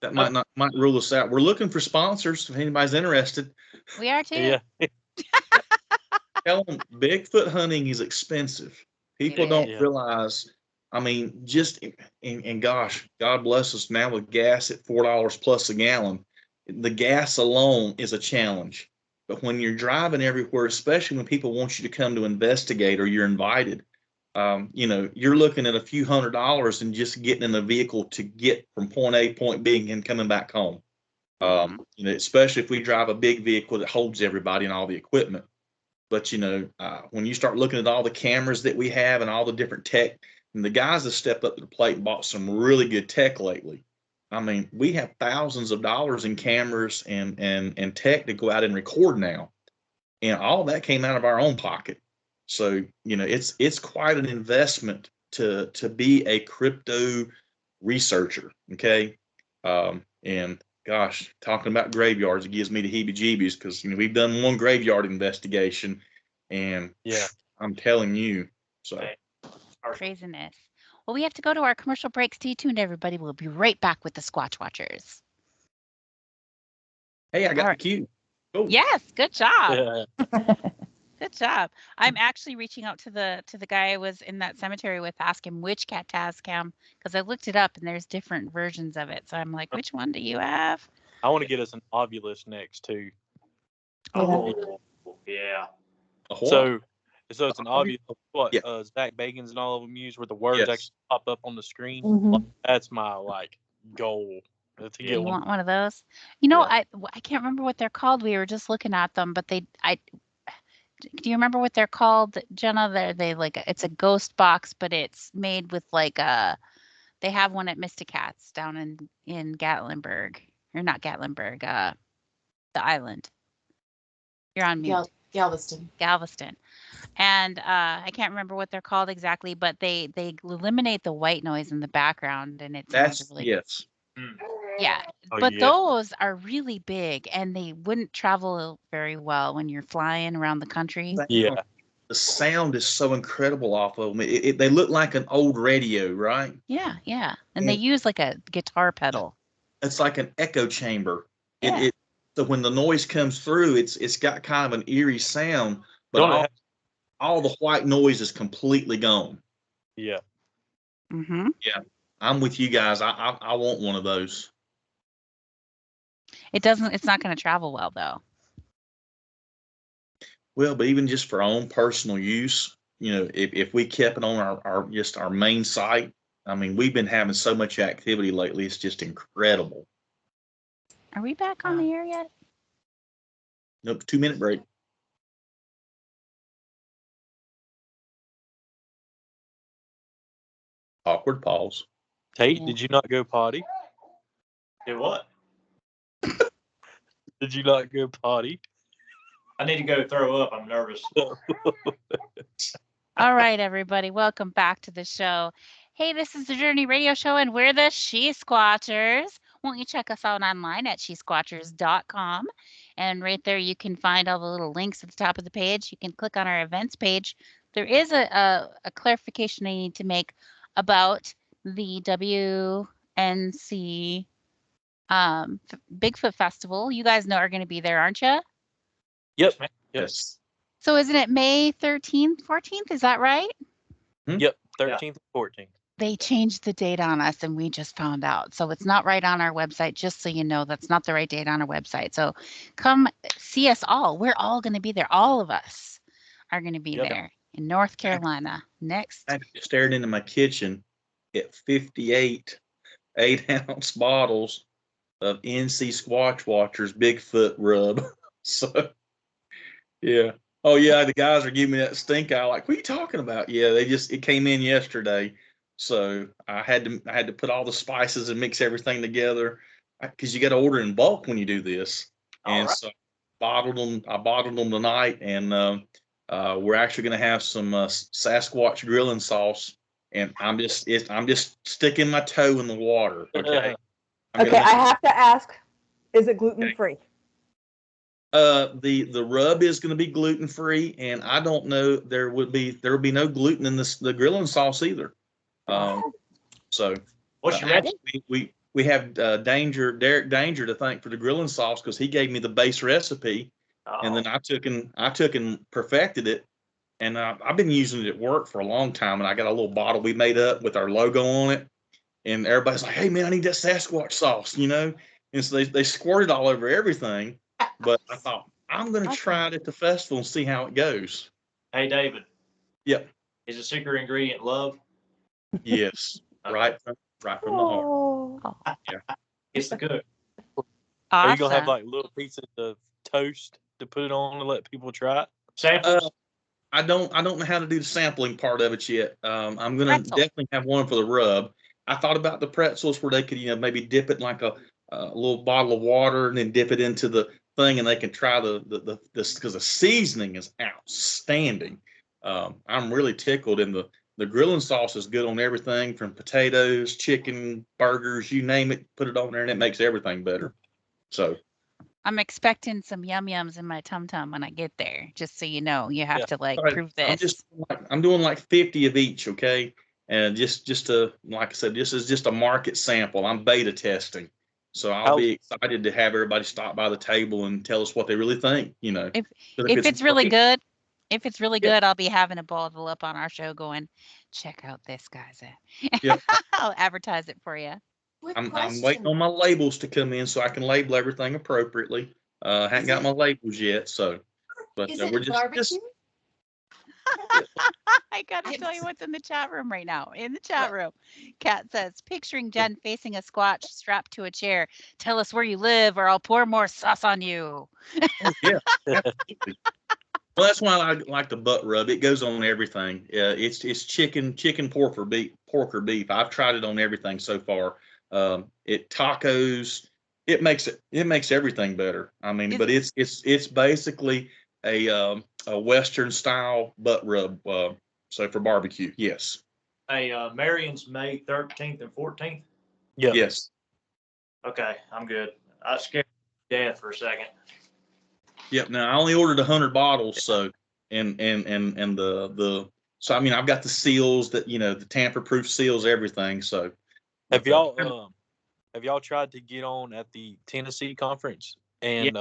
[SPEAKER 5] That might rule us out. We're looking for sponsors if anybody's interested.
[SPEAKER 2] We are too.
[SPEAKER 6] Yeah.
[SPEAKER 5] Tell them Bigfoot hunting is expensive. People don't
[SPEAKER 6] is.
[SPEAKER 5] realize. I mean, and gosh, God bless us now with gas at $4 plus a gallon. The gas alone is a challenge. But when you're driving everywhere, especially when people want you to come to investigate or you're invited, you're looking at a few $100s and just getting in the vehicle to get from point A, point B, and coming back home. Especially if we drive a big vehicle that holds everybody and all the equipment. But when you start looking at all the cameras that we have and all the different tech, and the guys have stepped up to the plate and bought some really good tech lately. I mean, we have thousands of dollars in cameras and tech to go out and record now, and all that came out of our own pocket. So it's quite an investment to be a crypto researcher. Okay, and gosh, talking about graveyards, it gives me the heebie-jeebies because we've done one graveyard investigation, and I'm telling you, so
[SPEAKER 2] Craziness. Well, we have to go to our commercial break. Stay tuned, everybody. We'll be right back with the Squatch Watchers.
[SPEAKER 5] Hey, I got the cue.
[SPEAKER 2] Cool. Yes, good job.
[SPEAKER 6] Yeah.
[SPEAKER 2] Good job. I'm actually reaching out to the guy I was in that cemetery with, ask him which cat Tascam, because I looked it up and there's different versions of it. So I'm like, which one do you have?
[SPEAKER 6] I want to get us an ovulus next too.
[SPEAKER 4] Oh, yeah.
[SPEAKER 6] So it's an ovulus, what Zach Bagans and all of them use, where the words actually pop up on the screen.
[SPEAKER 7] Mhm.
[SPEAKER 6] That's my goal to get
[SPEAKER 2] You
[SPEAKER 6] one.
[SPEAKER 2] want one of those? I can't remember what they're called. We were just looking at them, but do you remember what they're called, Jenna? They it's a ghost box, but it's made with they have one at Mysticats down in Gatlinburg, or not Gatlinburg, the island. You're on mute. Galveston. And I can't remember what they're called exactly, but they eliminate the white noise in the background, and it sounds really
[SPEAKER 5] yes.
[SPEAKER 2] Yeah, but those are really big, and they wouldn't travel very well when you're flying around the country.
[SPEAKER 6] Yeah,
[SPEAKER 5] the sound is so incredible off of them. They look like an old radio, right?
[SPEAKER 2] Yeah, and they use like a guitar pedal.
[SPEAKER 5] It's like an echo chamber.
[SPEAKER 2] Yeah.
[SPEAKER 5] So when the noise comes through, it's got kind of an eerie sound, but all the white noise is completely gone.
[SPEAKER 6] Yeah.
[SPEAKER 2] Mm-hmm.
[SPEAKER 5] Yeah, I'm with you guys. I want one of those.
[SPEAKER 2] It's not going to travel well though.
[SPEAKER 5] Well, but even just for our own personal use, if we kept it on our main site, I mean, we've been having so much activity lately. It's just incredible.
[SPEAKER 2] Are we back on the air yet?
[SPEAKER 5] Nope, 2-minute break. Awkward pause.
[SPEAKER 6] Tate, did you not go potty?
[SPEAKER 4] Did what?
[SPEAKER 6] Did you not go potty?
[SPEAKER 4] I need to go throw up. I'm nervous.
[SPEAKER 2] All right, everybody. Welcome back to the show. Hey, this is the Journey Radio Show, and we're the She Squatchers. Won't you check us out online at shesquatchers.com? And right there, you can find all the little links at the top of the page. You can click on our events page. There is a clarification I need to make about the WNC Bigfoot Festival. You guys are going to be there, aren't you?
[SPEAKER 6] Yep.
[SPEAKER 5] Yes.
[SPEAKER 2] So isn't it May 13th, 14th? Is that right?
[SPEAKER 6] Yep. 13th and 14th.
[SPEAKER 2] They changed the date on us and we just found out. So it's not right on our website. Just so you know, that's not the right date on our website. So come see us all. We're all going to be there. All of us are going to be there in North Carolina. Next.
[SPEAKER 5] I stared into my kitchen at 58 8-ounce bottles of NC Squatch Watchers Bigfoot rub. So, yeah. Oh, yeah, the guys are giving me that stink eye. Like, what are you talking about? Yeah, it came in yesterday. So I had to put all the spices and mix everything together because you got to order in bulk when you do this. And so I bottled them tonight, and we're actually going to have some Sasquatch grilling sauce. And I'm just sticking my toe in the water. Okay.
[SPEAKER 7] I have to ask, is it gluten free?
[SPEAKER 5] The rub is going to be gluten free, and I don't know there will be no gluten in the grilling sauce either. So
[SPEAKER 4] what's your recipe?
[SPEAKER 5] we have Derek Danger to thank for the grilling sauce because he gave me the base recipe, and then I took and perfected it, and I've been using it at work for a long time. And I got a little bottle we made up with our logo on it, and everybody's like, "Hey man, I need that Sasquatch sauce," And so they squirt it all over everything. But I thought I'm going to try it at the festival and see how it goes.
[SPEAKER 4] Hey, David.
[SPEAKER 5] Yep.
[SPEAKER 4] Is the secret ingredient love?
[SPEAKER 5] Yes. Right from the heart.
[SPEAKER 7] Oh.
[SPEAKER 5] Yeah.
[SPEAKER 4] It's the cook.
[SPEAKER 6] Are you gonna have
[SPEAKER 2] Awesome.
[SPEAKER 6] like little pieces of toast to put it on to let people try it?
[SPEAKER 4] Samples.
[SPEAKER 5] I don't know how to do the sampling part of it yet. I'm gonna
[SPEAKER 2] Pretzel.
[SPEAKER 5] definitely have one for the rub. I thought about the pretzels where they could, maybe dip it in like a little bottle of water and then dip it into the thing, and they can try this because the seasoning is outstanding. I'm really tickled, and the grilling sauce is good on everything from potatoes, chicken, burgers, you name it. Put it on there, and it makes everything better. So
[SPEAKER 2] I'm expecting some yum yums in my tum tum when I get there. Just so you know, you have to like
[SPEAKER 5] all right,
[SPEAKER 2] prove this.
[SPEAKER 5] I'm doing like 50 of each, okay? And just to, like I said, this is just a market sample. I'm beta testing. So I'll be excited to have everybody stop by the table and tell us what they really think,
[SPEAKER 2] If
[SPEAKER 5] 'Cause
[SPEAKER 2] if it's really
[SPEAKER 5] great-
[SPEAKER 2] good, if it's really
[SPEAKER 5] Yeah.
[SPEAKER 2] good, I'll be having a bottle up on our show going, check out this guy's at.
[SPEAKER 5] Yeah.
[SPEAKER 2] I'll advertise it for you.
[SPEAKER 3] Quick
[SPEAKER 5] I'm
[SPEAKER 3] question.
[SPEAKER 5] waiting on my labels to come in so I can label everything appropriately. Hadn't got my labels yet, so but
[SPEAKER 3] Is
[SPEAKER 5] we're
[SPEAKER 3] it
[SPEAKER 5] just
[SPEAKER 3] barbecue?
[SPEAKER 2] I gotta tell you what's in the chat room right now. In the chat room, Kat says, picturing Jen facing a Squatch strapped to a chair. Tell us where you live, or I'll pour more sauce on you.
[SPEAKER 5] yeah. Absolutely. Well, that's why I like the butt rub. It goes on everything. It's chicken, pork or beef. I've tried it on everything so far. It tacos. It makes everything better. I mean, but it's basically a Western style butt rub. So for barbecue, yes.
[SPEAKER 4] Hey, Marion's May 13th and 14th.
[SPEAKER 6] Yeah.
[SPEAKER 5] Yes.
[SPEAKER 4] Okay, I'm good. I scared me to death for a second.
[SPEAKER 5] Yep. Now I only ordered 100 bottles, so and the so I mean I've got the seals that the tamper-proof seals, everything. So
[SPEAKER 6] Have y'all tried to get on at the Tennessee conference and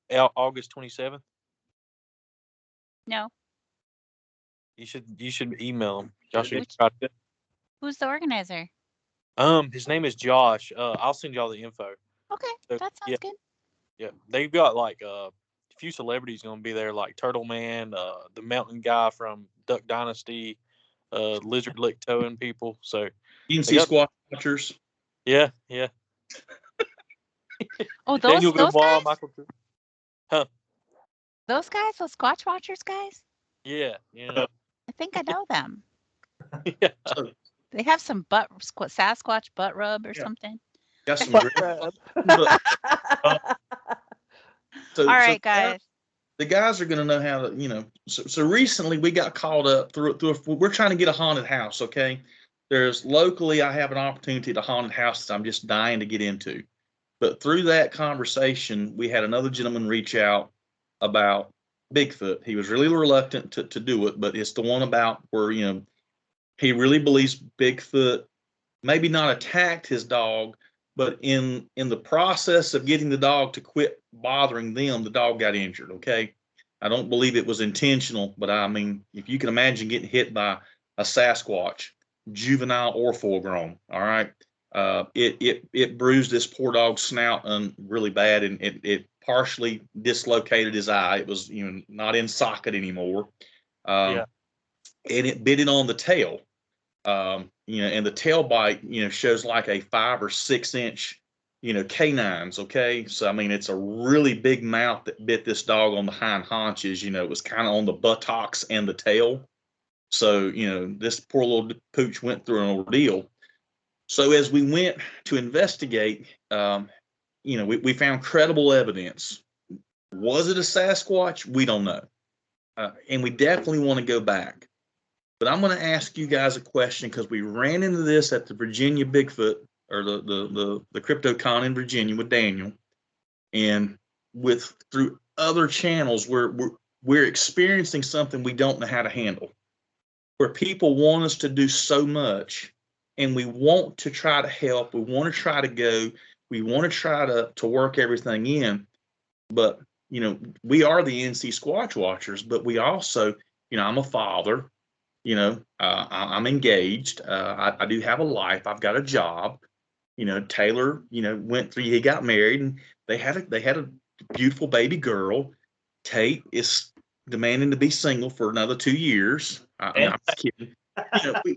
[SPEAKER 6] August 27th?
[SPEAKER 2] No.
[SPEAKER 6] You should email him. Y'all should
[SPEAKER 2] Which-
[SPEAKER 6] try to.
[SPEAKER 2] Who's the organizer?
[SPEAKER 6] His name is Josh. I'll send y'all the info.
[SPEAKER 2] Okay,
[SPEAKER 6] So,
[SPEAKER 2] that sounds
[SPEAKER 6] yeah.
[SPEAKER 2] good.
[SPEAKER 6] Yeah, they've got like a few celebrities going to be there, like Turtle Man, the Mountain Guy from Duck Dynasty, Lizard Lick Towing people. So
[SPEAKER 5] you can see Squatch Watchers.
[SPEAKER 6] yeah.
[SPEAKER 2] Oh,
[SPEAKER 6] Daniel
[SPEAKER 2] those
[SPEAKER 6] Benoit,
[SPEAKER 2] guys?
[SPEAKER 6] Michael.
[SPEAKER 2] Those guys, those Squatch Watchers guys?
[SPEAKER 6] Yeah.
[SPEAKER 2] I think I know them.
[SPEAKER 6] Yeah.
[SPEAKER 5] So,
[SPEAKER 2] They have some Sasquatch butt rub or something.
[SPEAKER 5] got some
[SPEAKER 7] Butt
[SPEAKER 5] great.
[SPEAKER 7] rub.
[SPEAKER 5] So,
[SPEAKER 2] All right, guys.
[SPEAKER 5] The guys are going to know how to, So recently we got called up we're trying to get a haunted house. Okay, there's locally I have an opportunity to haunted house that I'm just dying to get into, but through that conversation we had another gentleman reach out about Bigfoot. He was really reluctant to do it, but it's the one about where he really believes Bigfoot maybe not attacked his dog, but in the process of getting the dog to quit bothering them, the dog got injured. Okay, I don't believe it was intentional, but I mean, if you can imagine getting hit by a Sasquatch, juvenile or full grown, all right, it bruised this poor dog's snout really bad, and it partially dislocated his eye. It was not in socket anymore, and it bit it on the tail. And the tail bite, shows like a 5 or 6 inch, canines. Okay. So, I mean, it's a really big mouth that bit this dog on the hind haunches. It was kind of on the buttocks and the tail. So, this poor little pooch went through an ordeal. So as we went to investigate, we found credible evidence. Was it a Sasquatch? We don't know. And we definitely want to go back. But I'm going to ask you guys a question because we ran into this at the Virginia Bigfoot or the CryptoCon in Virginia with Daniel, and through other channels we're experiencing something we don't know how to handle, where people want us to do so much and we want to try to help. We want to try to go. We want to try to work everything in. But, we are the NC Squatch Watchers, but we also, I'm a father, I'm engaged. I do have a life. I've got a job. Taylor, went through, he got married, and they had a beautiful baby girl. Tate is demanding to be single for another 2 years. I'm just kidding.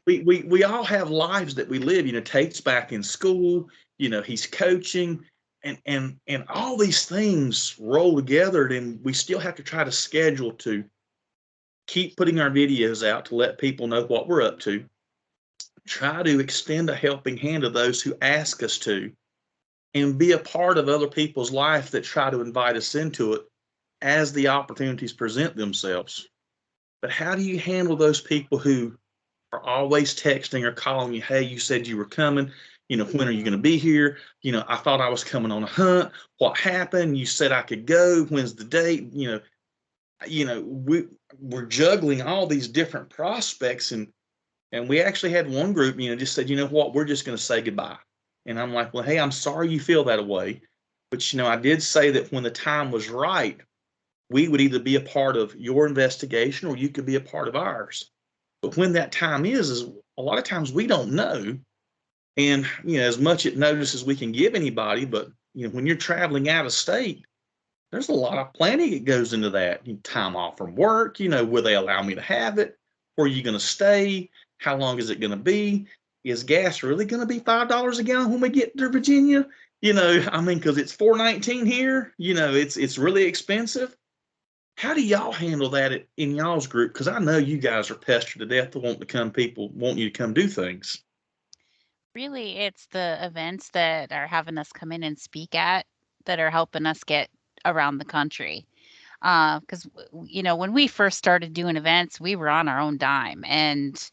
[SPEAKER 5] We all have lives that we live. Tate's back in school. He's coaching, and all these things roll together, and we still have to try to schedule to keep putting our videos out to let people know what we're up to. Try to extend a helping hand to those who ask us to, and be a part of other people's life that try to invite us into it as the opportunities present themselves. But how do you handle those people who are always texting or calling you, hey, you said you were coming, when are you going to be here? I thought I was coming on a hunt. What happened? You said I could go. When's the date? We're juggling all these different prospects, and we actually had one group, just said, what, we're just going to say goodbye. And I'm like, well, hey, I'm sorry you feel that way. But, I did say that when the time was right, we would either be a part of your investigation or you could be a part of ours. But when that time is a lot of times we don't know. And, as much notice as we can give anybody, but, when you're traveling out of state, there's a lot of planning that goes into that. Time off from work, will they allow me to have it? Where are you going to stay? How long is it going to be? Is gas really going to be $5 a gallon when we get to Virginia? Because it's $4.19 here. It's really expensive. How do y'all handle that in y'all's group? Because I know you guys are pestered to death to want you to come do things.
[SPEAKER 2] Really, it's the events that are having us come in and speak at that are helping us get around the country. Because, when we first started doing events, we were on our own dime, and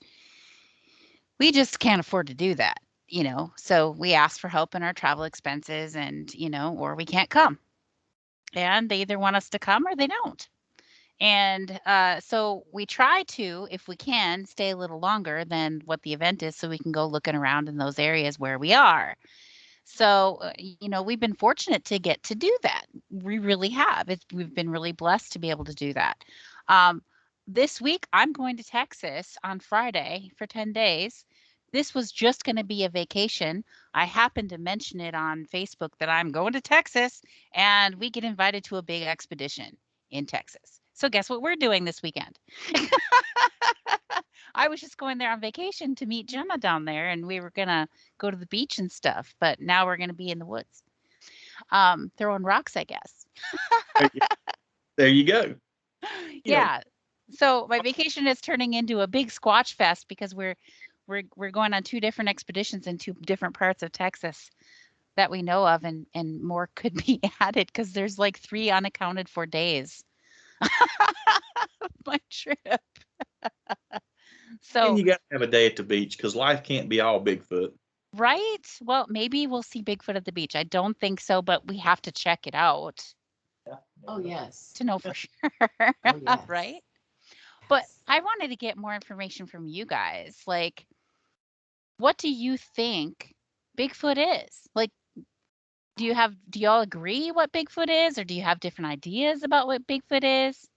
[SPEAKER 2] we just can't afford to do that, So we ask for help in our travel expenses, and, or we can't come. And they either want us to come or they don't. And so we try to, if we can, stay a little longer than what the event is so we can go looking around in those areas where we are. So, we've been fortunate to get to do that. We really have. We've been really blessed to be able to do that. This week, I'm going to Texas on Friday for 10 days. This was just going to be a vacation. I happened to mention it on Facebook that I'm going to Texas, and we get invited to a big expedition in Texas. So guess what we're doing this weekend? I was just going there on vacation to meet Gemma down there, and we were going to go to the beach and stuff, but now we're going to be in the woods. Throwing rocks, I guess.
[SPEAKER 5] There you go.
[SPEAKER 2] Yeah. So my vacation is turning into a big Squatch fest because we're going on 2 different expeditions in 2 different parts of Texas that we know of, and more could be added because there's like 3 unaccounted for days of my trip. So,
[SPEAKER 5] and you got to have a day at the beach because life can't be all Bigfoot.
[SPEAKER 2] Right? Well, maybe we'll see Bigfoot at the beach. I don't think so, but we have to check it out.
[SPEAKER 4] Yeah.
[SPEAKER 3] Oh, yes.
[SPEAKER 2] To know for sure.
[SPEAKER 3] Oh, yes.
[SPEAKER 2] Right? But I wanted to get more information from you guys. Like, what do you think Bigfoot is? Like, do y'all agree what Bigfoot is, or do you have different ideas about what Bigfoot is?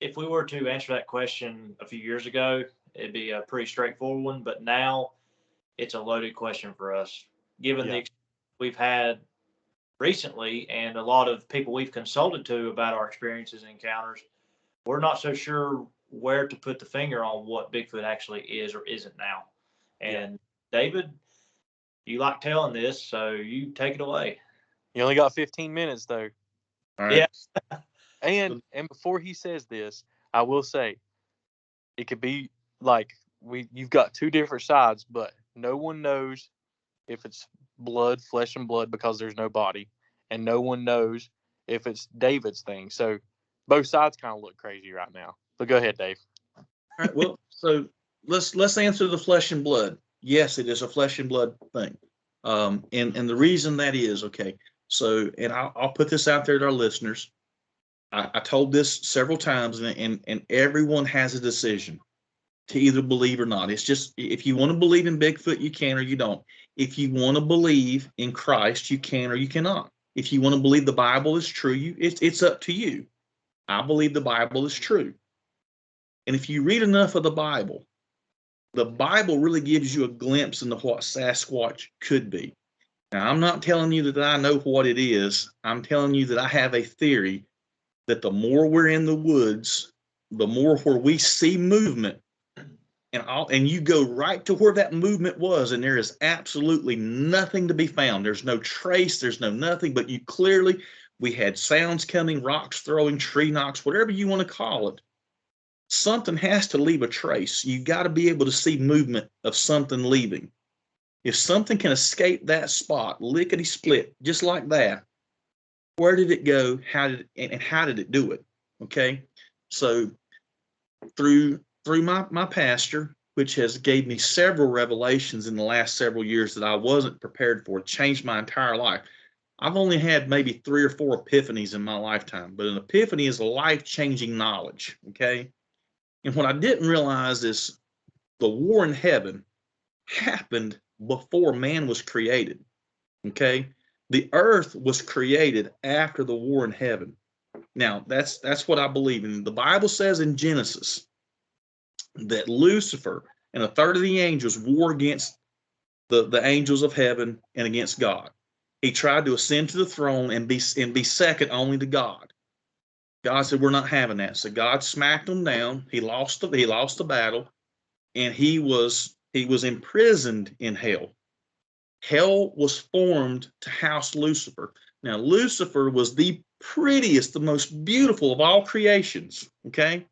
[SPEAKER 4] If we were to answer that question a few years ago, it'd be a pretty straightforward one. But now it's a loaded question for us, given the we've had recently and a lot of people we've consulted to about our experiences and encounters. We're not so sure where to put the finger on what Bigfoot actually is or isn't now. And David, you like telling this, so you take it away.
[SPEAKER 6] You only got 15 minutes though.
[SPEAKER 5] All right.
[SPEAKER 4] Yeah.
[SPEAKER 6] And before he says this, I will say it could be like you've got 2 different sides, but no one knows if it's flesh and blood, because there's no body, and no one knows if it's David's thing. So both sides kind of look crazy right now. But go ahead, Dave.
[SPEAKER 5] All right. Well, so let's answer the flesh and blood. Yes, it is a flesh and blood thing. And the reason that is, okay. So, and I'll put this out there to our listeners. I told this several times, and everyone has a decision. to either believe or not. It's just, if you want to believe in Bigfoot, you can or you don't. If you want to believe in Christ, you can or you cannot. If you want to believe the Bible is true, it's up to you. I believe the Bible is true. And if you read enough of the Bible really gives you a glimpse into what Sasquatch could be. Now, I'm not telling you that I know what it is. I'm telling you that I have a theory that the more we're in the woods, the more where we see movement, and you go right to where that movement was, and there is absolutely nothing to be found. There's no trace, there's no nothing, but you clearly, we had sounds coming, rocks throwing, tree knocks, whatever you want to call it. Something has to leave a trace. You got to be able to see movement of something leaving. If something can escape that spot, lickety split, just like that, where did it go? How did it do it? Okay, so through my pastor, which has gave me several revelations in the last several years that I wasn't prepared for, changed my entire life. I've only had maybe 3 or 4 epiphanies in my lifetime, but an epiphany is a life-changing knowledge. Okay, and what I didn't realize is the war in heaven happened before man was created. Okay, the earth was created after the war in heaven. Now, that's what I believe in. The Bible says in Genesis that Lucifer and a third of the angels war against the angels of heaven and against God. He tried to ascend to the throne and be second only to God. God said, we're not having that. So God smacked him down. He lost the battle, and he was imprisoned in hell. Hell was formed to house Lucifer. Now, Lucifer was the prettiest, the most beautiful of all creations. Okay,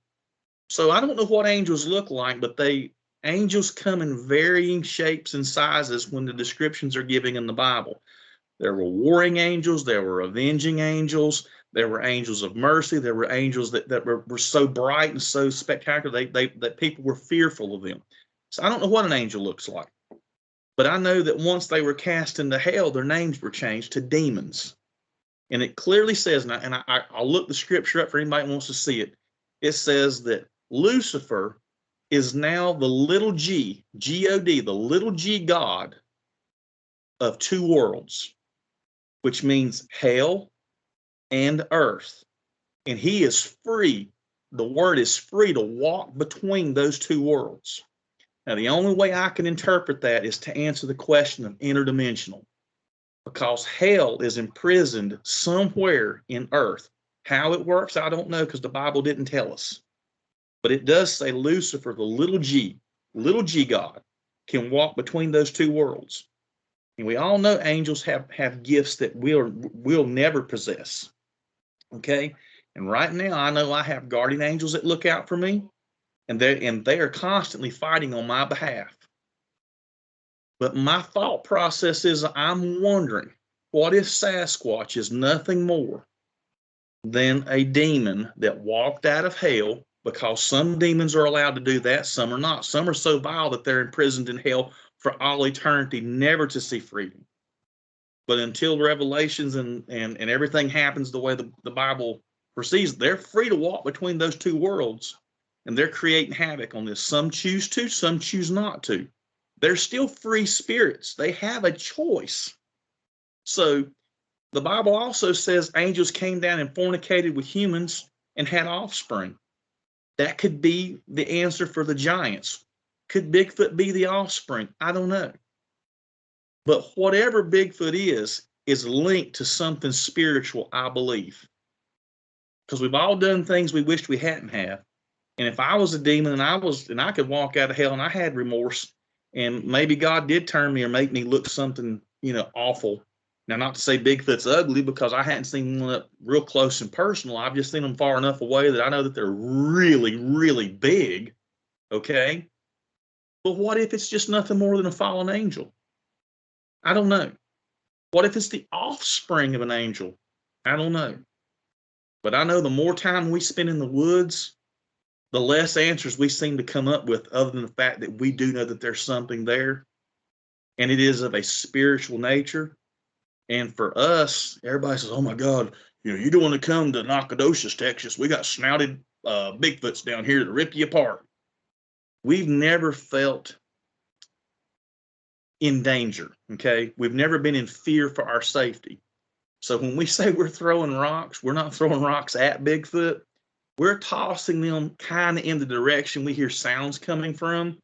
[SPEAKER 5] so I don't know what angels look like, but angels come in varying shapes and sizes when the descriptions are given in the Bible. There were warring angels, there were avenging angels, there were angels of mercy, there were angels that were so bright and so spectacular that people were fearful of them. So I don't know what an angel looks like, but I know that once they were cast into hell, their names were changed to demons. And it clearly says, and I'll look the scripture up for anybody who wants to see it. It says that Lucifer is now the little g, G-O-D, the little g god of 2 worlds, which means hell and earth. And he is free. The word is free to walk between those 2 worlds. Now, the only way I can interpret that is to answer the question of interdimensional, because hell is imprisoned somewhere in earth. How it works, I don't know, because the Bible didn't tell us. But it does say Lucifer, the little g god, can walk between those 2 worlds. And we all know angels have gifts that we'll never possess. Okay? And right now, I know I have guardian angels that look out for me, and they are constantly fighting on my behalf. But my thought process is, I'm wondering, what if Sasquatch is nothing more than a demon that walked out of hell? Because some demons are allowed to do that, some are not. Some are so vile that they're imprisoned in hell for all eternity, never to see freedom. But until Revelations and everything happens the way the Bible proceeds, they're free to walk between those 2 worlds, and they're creating havoc on this. Some choose to, some choose not to. They're still free spirits. They have a choice. So the Bible also says angels came down and fornicated with humans and had offspring. That could be the answer for the giants. Could Bigfoot be the offspring? I don't know. But whatever Bigfoot is linked to something spiritual, I believe. Because we've all done things we wished we hadn't have. And if I was a demon and I could walk out of hell and I had remorse, and maybe God did turn me or make me look something, awful. Now, not to say Bigfoot's ugly, because I hadn't seen one up real close and personal. I've just seen them far enough away that I know that they're really, really big. Okay. But what if it's just nothing more than a fallen angel? I don't know. What if it's the offspring of an angel? I don't know. But I know the more time we spend in the woods, the less answers we seem to come up with, other than the fact that we do know that there's something there, and it is of a spiritual nature. And for us, everybody says, oh my God, you don't want to come to Nacogdoches, Texas. We got snouted Bigfoots down here to rip you apart. we've never felt in danger. Okay. We've never been in fear for our safety. So when we say we're throwing rocks, we're not throwing rocks at Bigfoot. We're tossing them kind of in the direction we hear sounds coming from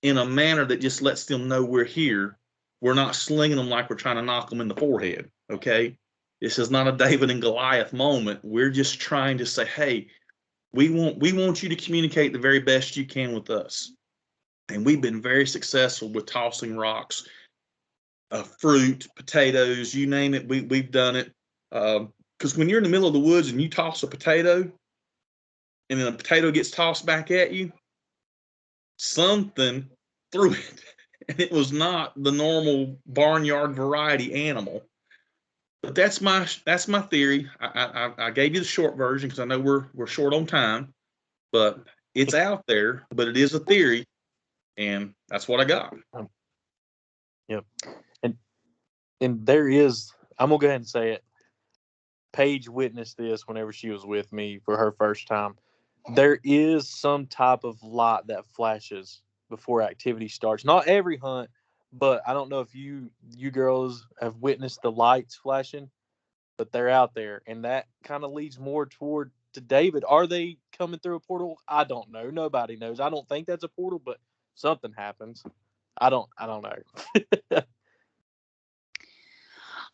[SPEAKER 5] in a manner that just lets them know we're here. We're not slinging them like we're trying to knock them in the forehead. Okay. This is not a David and Goliath moment. We're just trying to say, hey, we want you to communicate the very best you can with us. And we've been very successful with tossing rocks, fruit, potatoes, you name it. We've done it. Because when you're in the middle of the woods and you toss a potato, and then a potato gets tossed back at you, something threw it, and it was not the normal barnyard variety animal. But that's my theory. I gave you the short version because I know we're short on time, but it's out there. But it is a theory, and that's what I got.
[SPEAKER 6] Yep. And there is, I'm gonna go ahead and say it. Paige witnessed this whenever she was with me for her first time. There is some type of light that flashes before activity starts. Not every hunt, but I don't know if you girls have witnessed the lights flashing, but they're out there, and that kind of leads more toward to David. Are they coming through a portal? I don't know. Nobody knows. I don't think that's a portal, but something happens. I don't know.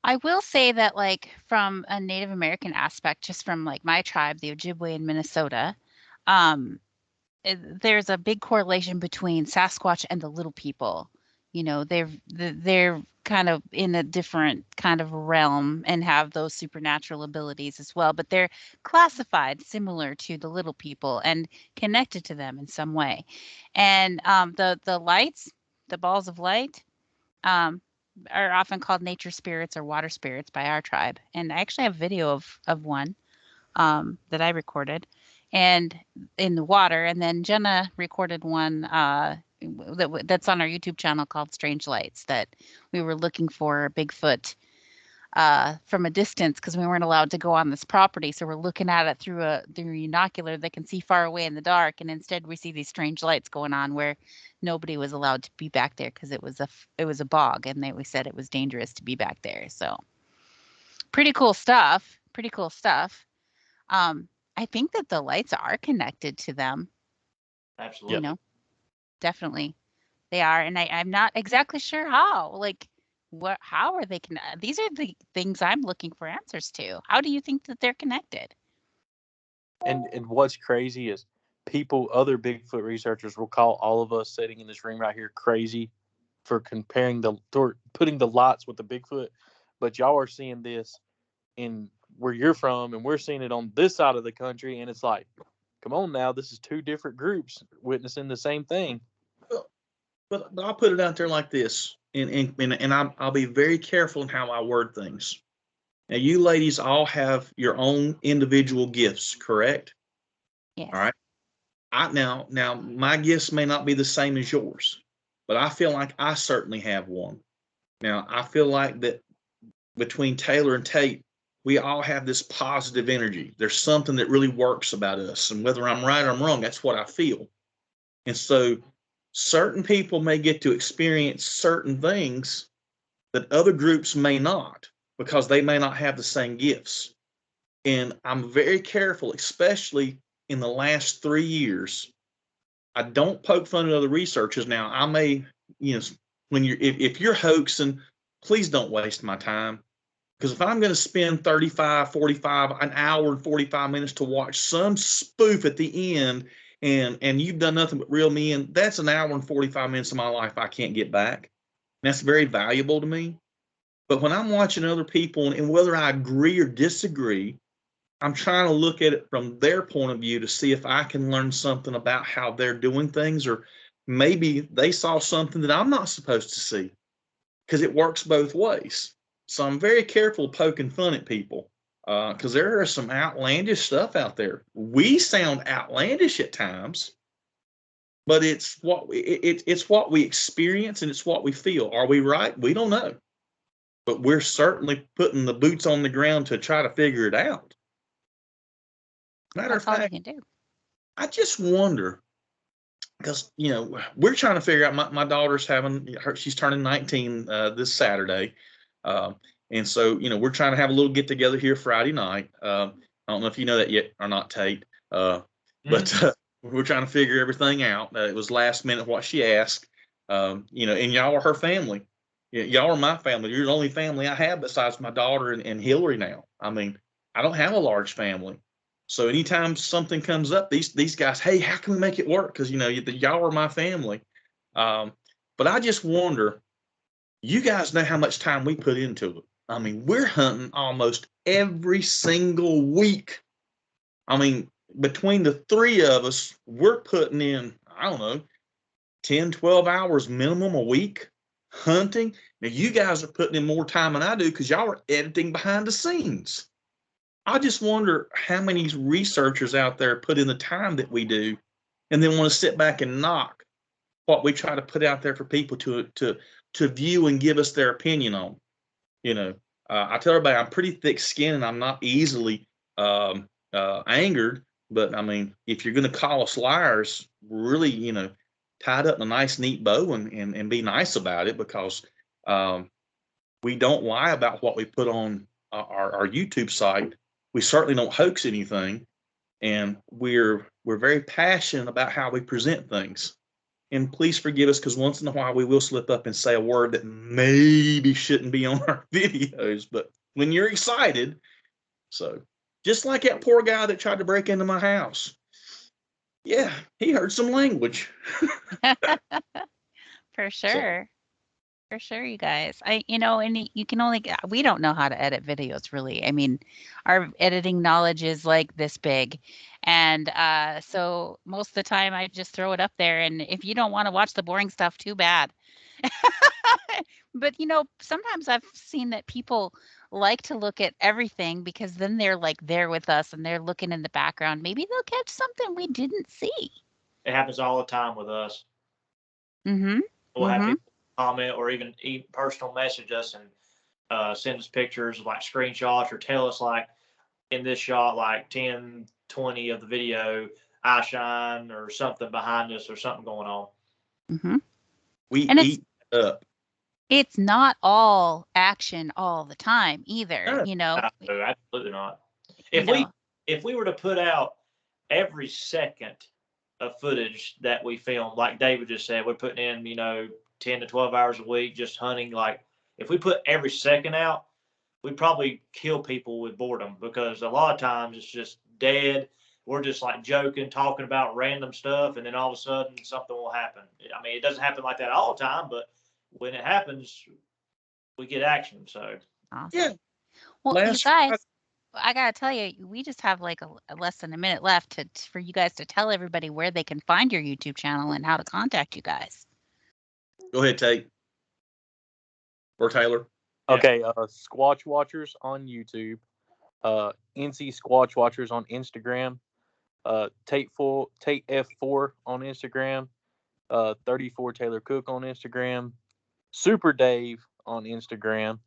[SPEAKER 2] I will say that, like, from a Native American aspect, just from like my tribe, the Ojibwe in Minnesota, there's a big correlation between Sasquatch and the little people. You know, they're kind of in a different kind of realm and have those supernatural abilities as well, but they're classified similar to the little people and connected to them in some way. And the lights, the balls of light, are often called nature spirits or water spirits by our tribe. And I actually have video of one that I recorded, and in the water. And then Jenna recorded one that's on our YouTube channel called Strange Lights, that we were looking for Bigfoot from a distance because we weren't allowed to go on this property. So we're looking at it through a binocular that can see far away in the dark, and instead we see these strange lights going on where nobody was allowed to be back there because it was a bog, and we said it was dangerous to be back there. So pretty cool stuff. Pretty cool stuff. I think that the lights are connected to them.
[SPEAKER 4] Absolutely.
[SPEAKER 2] You know, definitely they are, and I'm not exactly sure how. Like, how are they connected? These are the things I'm looking for answers to. How do you think that they're connected?
[SPEAKER 6] And what's crazy is other Bigfoot researchers will call all of us sitting in this room right here crazy for putting the lights with the Bigfoot. But y'all are seeing this in where you're from, and we're seeing it on this side of the country, and it's like, come on now, this is two different groups witnessing the same thing.
[SPEAKER 5] But I'll put it out there like this, and I'll be very careful in how I word things. Now, you ladies all have your own individual gifts, correct?
[SPEAKER 2] Yes.
[SPEAKER 5] All right. Now, my gifts may not be the same as yours, but I feel like I certainly have one. Now, I feel like that between Taylor and Tate, we all have this positive energy. There's something that really works about us, and whether I'm right or I'm wrong, that's what I feel. And so, certain people may get to experience certain things that other groups may not, because they may not have the same gifts. And I'm very careful, especially in the last 3 years. I don't poke fun at other researchers. Now, I may, when if you're hoaxing, please don't waste my time. Because if I'm going to spend 35, 45, an hour and 45 minutes to watch some spoof at the end, and you've done nothing but reel me in, that's an hour and 45 minutes of my life I can't get back. And that's very valuable to me. But when I'm watching other people, and whether I agree or disagree, I'm trying to look at it from their point of view to see if I can learn something about how they're doing things, or maybe they saw something that I'm not supposed to see, because it works both ways. So I'm very careful poking fun at people, because there is some outlandish stuff out there. We sound outlandish at times, but it's what we experience, and it's what we feel. Are we right? We don't know, but we're certainly putting the boots on the ground to try to figure it out. Matter
[SPEAKER 2] That's
[SPEAKER 5] of
[SPEAKER 2] all
[SPEAKER 5] fact,
[SPEAKER 2] you can do.
[SPEAKER 5] I just wonder, because we're trying to figure out. My daughter's she's turning 19 this Saturday, and so we're trying to have a little get together here Friday night. I don't know if you know that yet or not, Tate, but we're trying to figure everything out. It was last minute what she asked, and y'all are her family. Y'all are my family. You're the only family I have besides my daughter and Hillary now. I mean, I don't have a large family. So anytime something comes up, these guys, hey, how can we make it work? Because y'all are my family. But I just wonder, you guys know how much time we put into it. I mean, we're hunting almost every single week. I mean, between the three of us, we're putting in, I don't know, 10, 12 hours minimum a week hunting. Now you guys are putting in more time than I do because y'all are editing behind the scenes. I just wonder how many researchers out there put in the time that we do and then want to sit back and knock what we try to put out there for people to view and give us their opinion on. I tell everybody I'm pretty thick-skinned and I'm not easily angered, but I mean, if you're going to call us liars, really, tie it up in a nice, neat bow and be nice about it, because we don't lie about what we put on our YouTube site. We certainly don't hoax anything, and we're very passionate about how we present things. And please forgive us, because once in a while we will slip up and say a word that maybe shouldn't be on our videos, but when you're excited. So just like that poor guy that tried to break into my house. Yeah, he heard some language.
[SPEAKER 2] For sure. For sure, you guys. And you can only, we don't know how to edit videos, really. I mean, our editing knowledge is like this big. And so most of the time I just throw it up there. And if you don't want to watch the boring stuff, too bad. But, sometimes I've seen that people like to look at everything, because then they're like there with us and they're looking in the background. Maybe they'll catch something we didn't see.
[SPEAKER 4] It happens all the time with us.
[SPEAKER 2] Mm-hmm.
[SPEAKER 4] We'll have people comment or even personal message us and send us pictures, like screenshots, or tell us, like, in this shot, like 10, 20 of the video, eye shine or something behind us or something going on.
[SPEAKER 2] Mm-hmm.
[SPEAKER 5] We eat up.
[SPEAKER 2] It's not all action all the time either,
[SPEAKER 4] No, absolutely not. If we were to put out every second of footage that we film, like David just said, we're putting in, 10 to 12 hours a week just hunting. Like, if we put every second out, we'd probably kill people with boredom, because a lot of times it's just dead. We're just like joking, talking about random stuff, and then all of a sudden something will happen. I mean, it doesn't happen like that all the time, but when it happens, we get action. So
[SPEAKER 2] awesome.
[SPEAKER 5] Yeah.
[SPEAKER 2] Well, you guys, I gotta tell you, we just have like a less than a minute left for you guys to tell everybody where they can find your YouTube channel and how to contact you guys.
[SPEAKER 5] Go ahead, Tate. Or Taylor.
[SPEAKER 6] Okay, Squatch Watchers on YouTube, NC Squatch Watchers on Instagram, Tate F4 on Instagram, 34 Taylor Cook on Instagram, Super Dave on Instagram,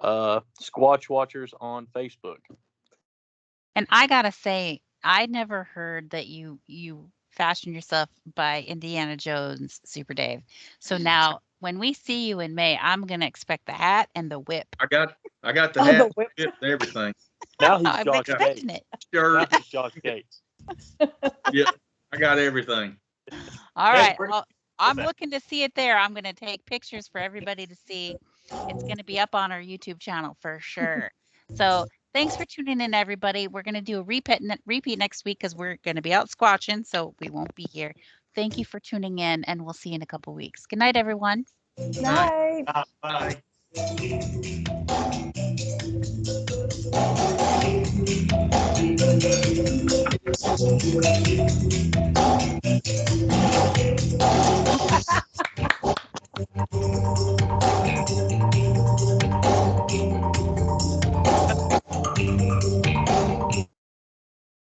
[SPEAKER 6] Squatch Watchers on Facebook.
[SPEAKER 2] And I gotta say, I never heard that you fashioned yourself by Indiana Jones, Super Dave. So now, when we see you in May, I'm gonna expect the hat and the whip.
[SPEAKER 5] I got the hat, the whip, and everything.
[SPEAKER 6] Now he's
[SPEAKER 2] I'm expecting it.
[SPEAKER 5] Shirt.
[SPEAKER 6] Now he's Josh Gates.
[SPEAKER 5] Yeah, I got everything.
[SPEAKER 2] All right. Well, I'm looking to see it there. I'm going to take pictures for everybody to see. It's going to be up on our YouTube channel for sure. So thanks for tuning in, everybody. We're going to do a repeat next week, because we're going to be out squatching, so we won't be here. Thank you for tuning in, and we'll see you in a couple weeks. Good night, everyone.
[SPEAKER 7] Night.
[SPEAKER 4] bye.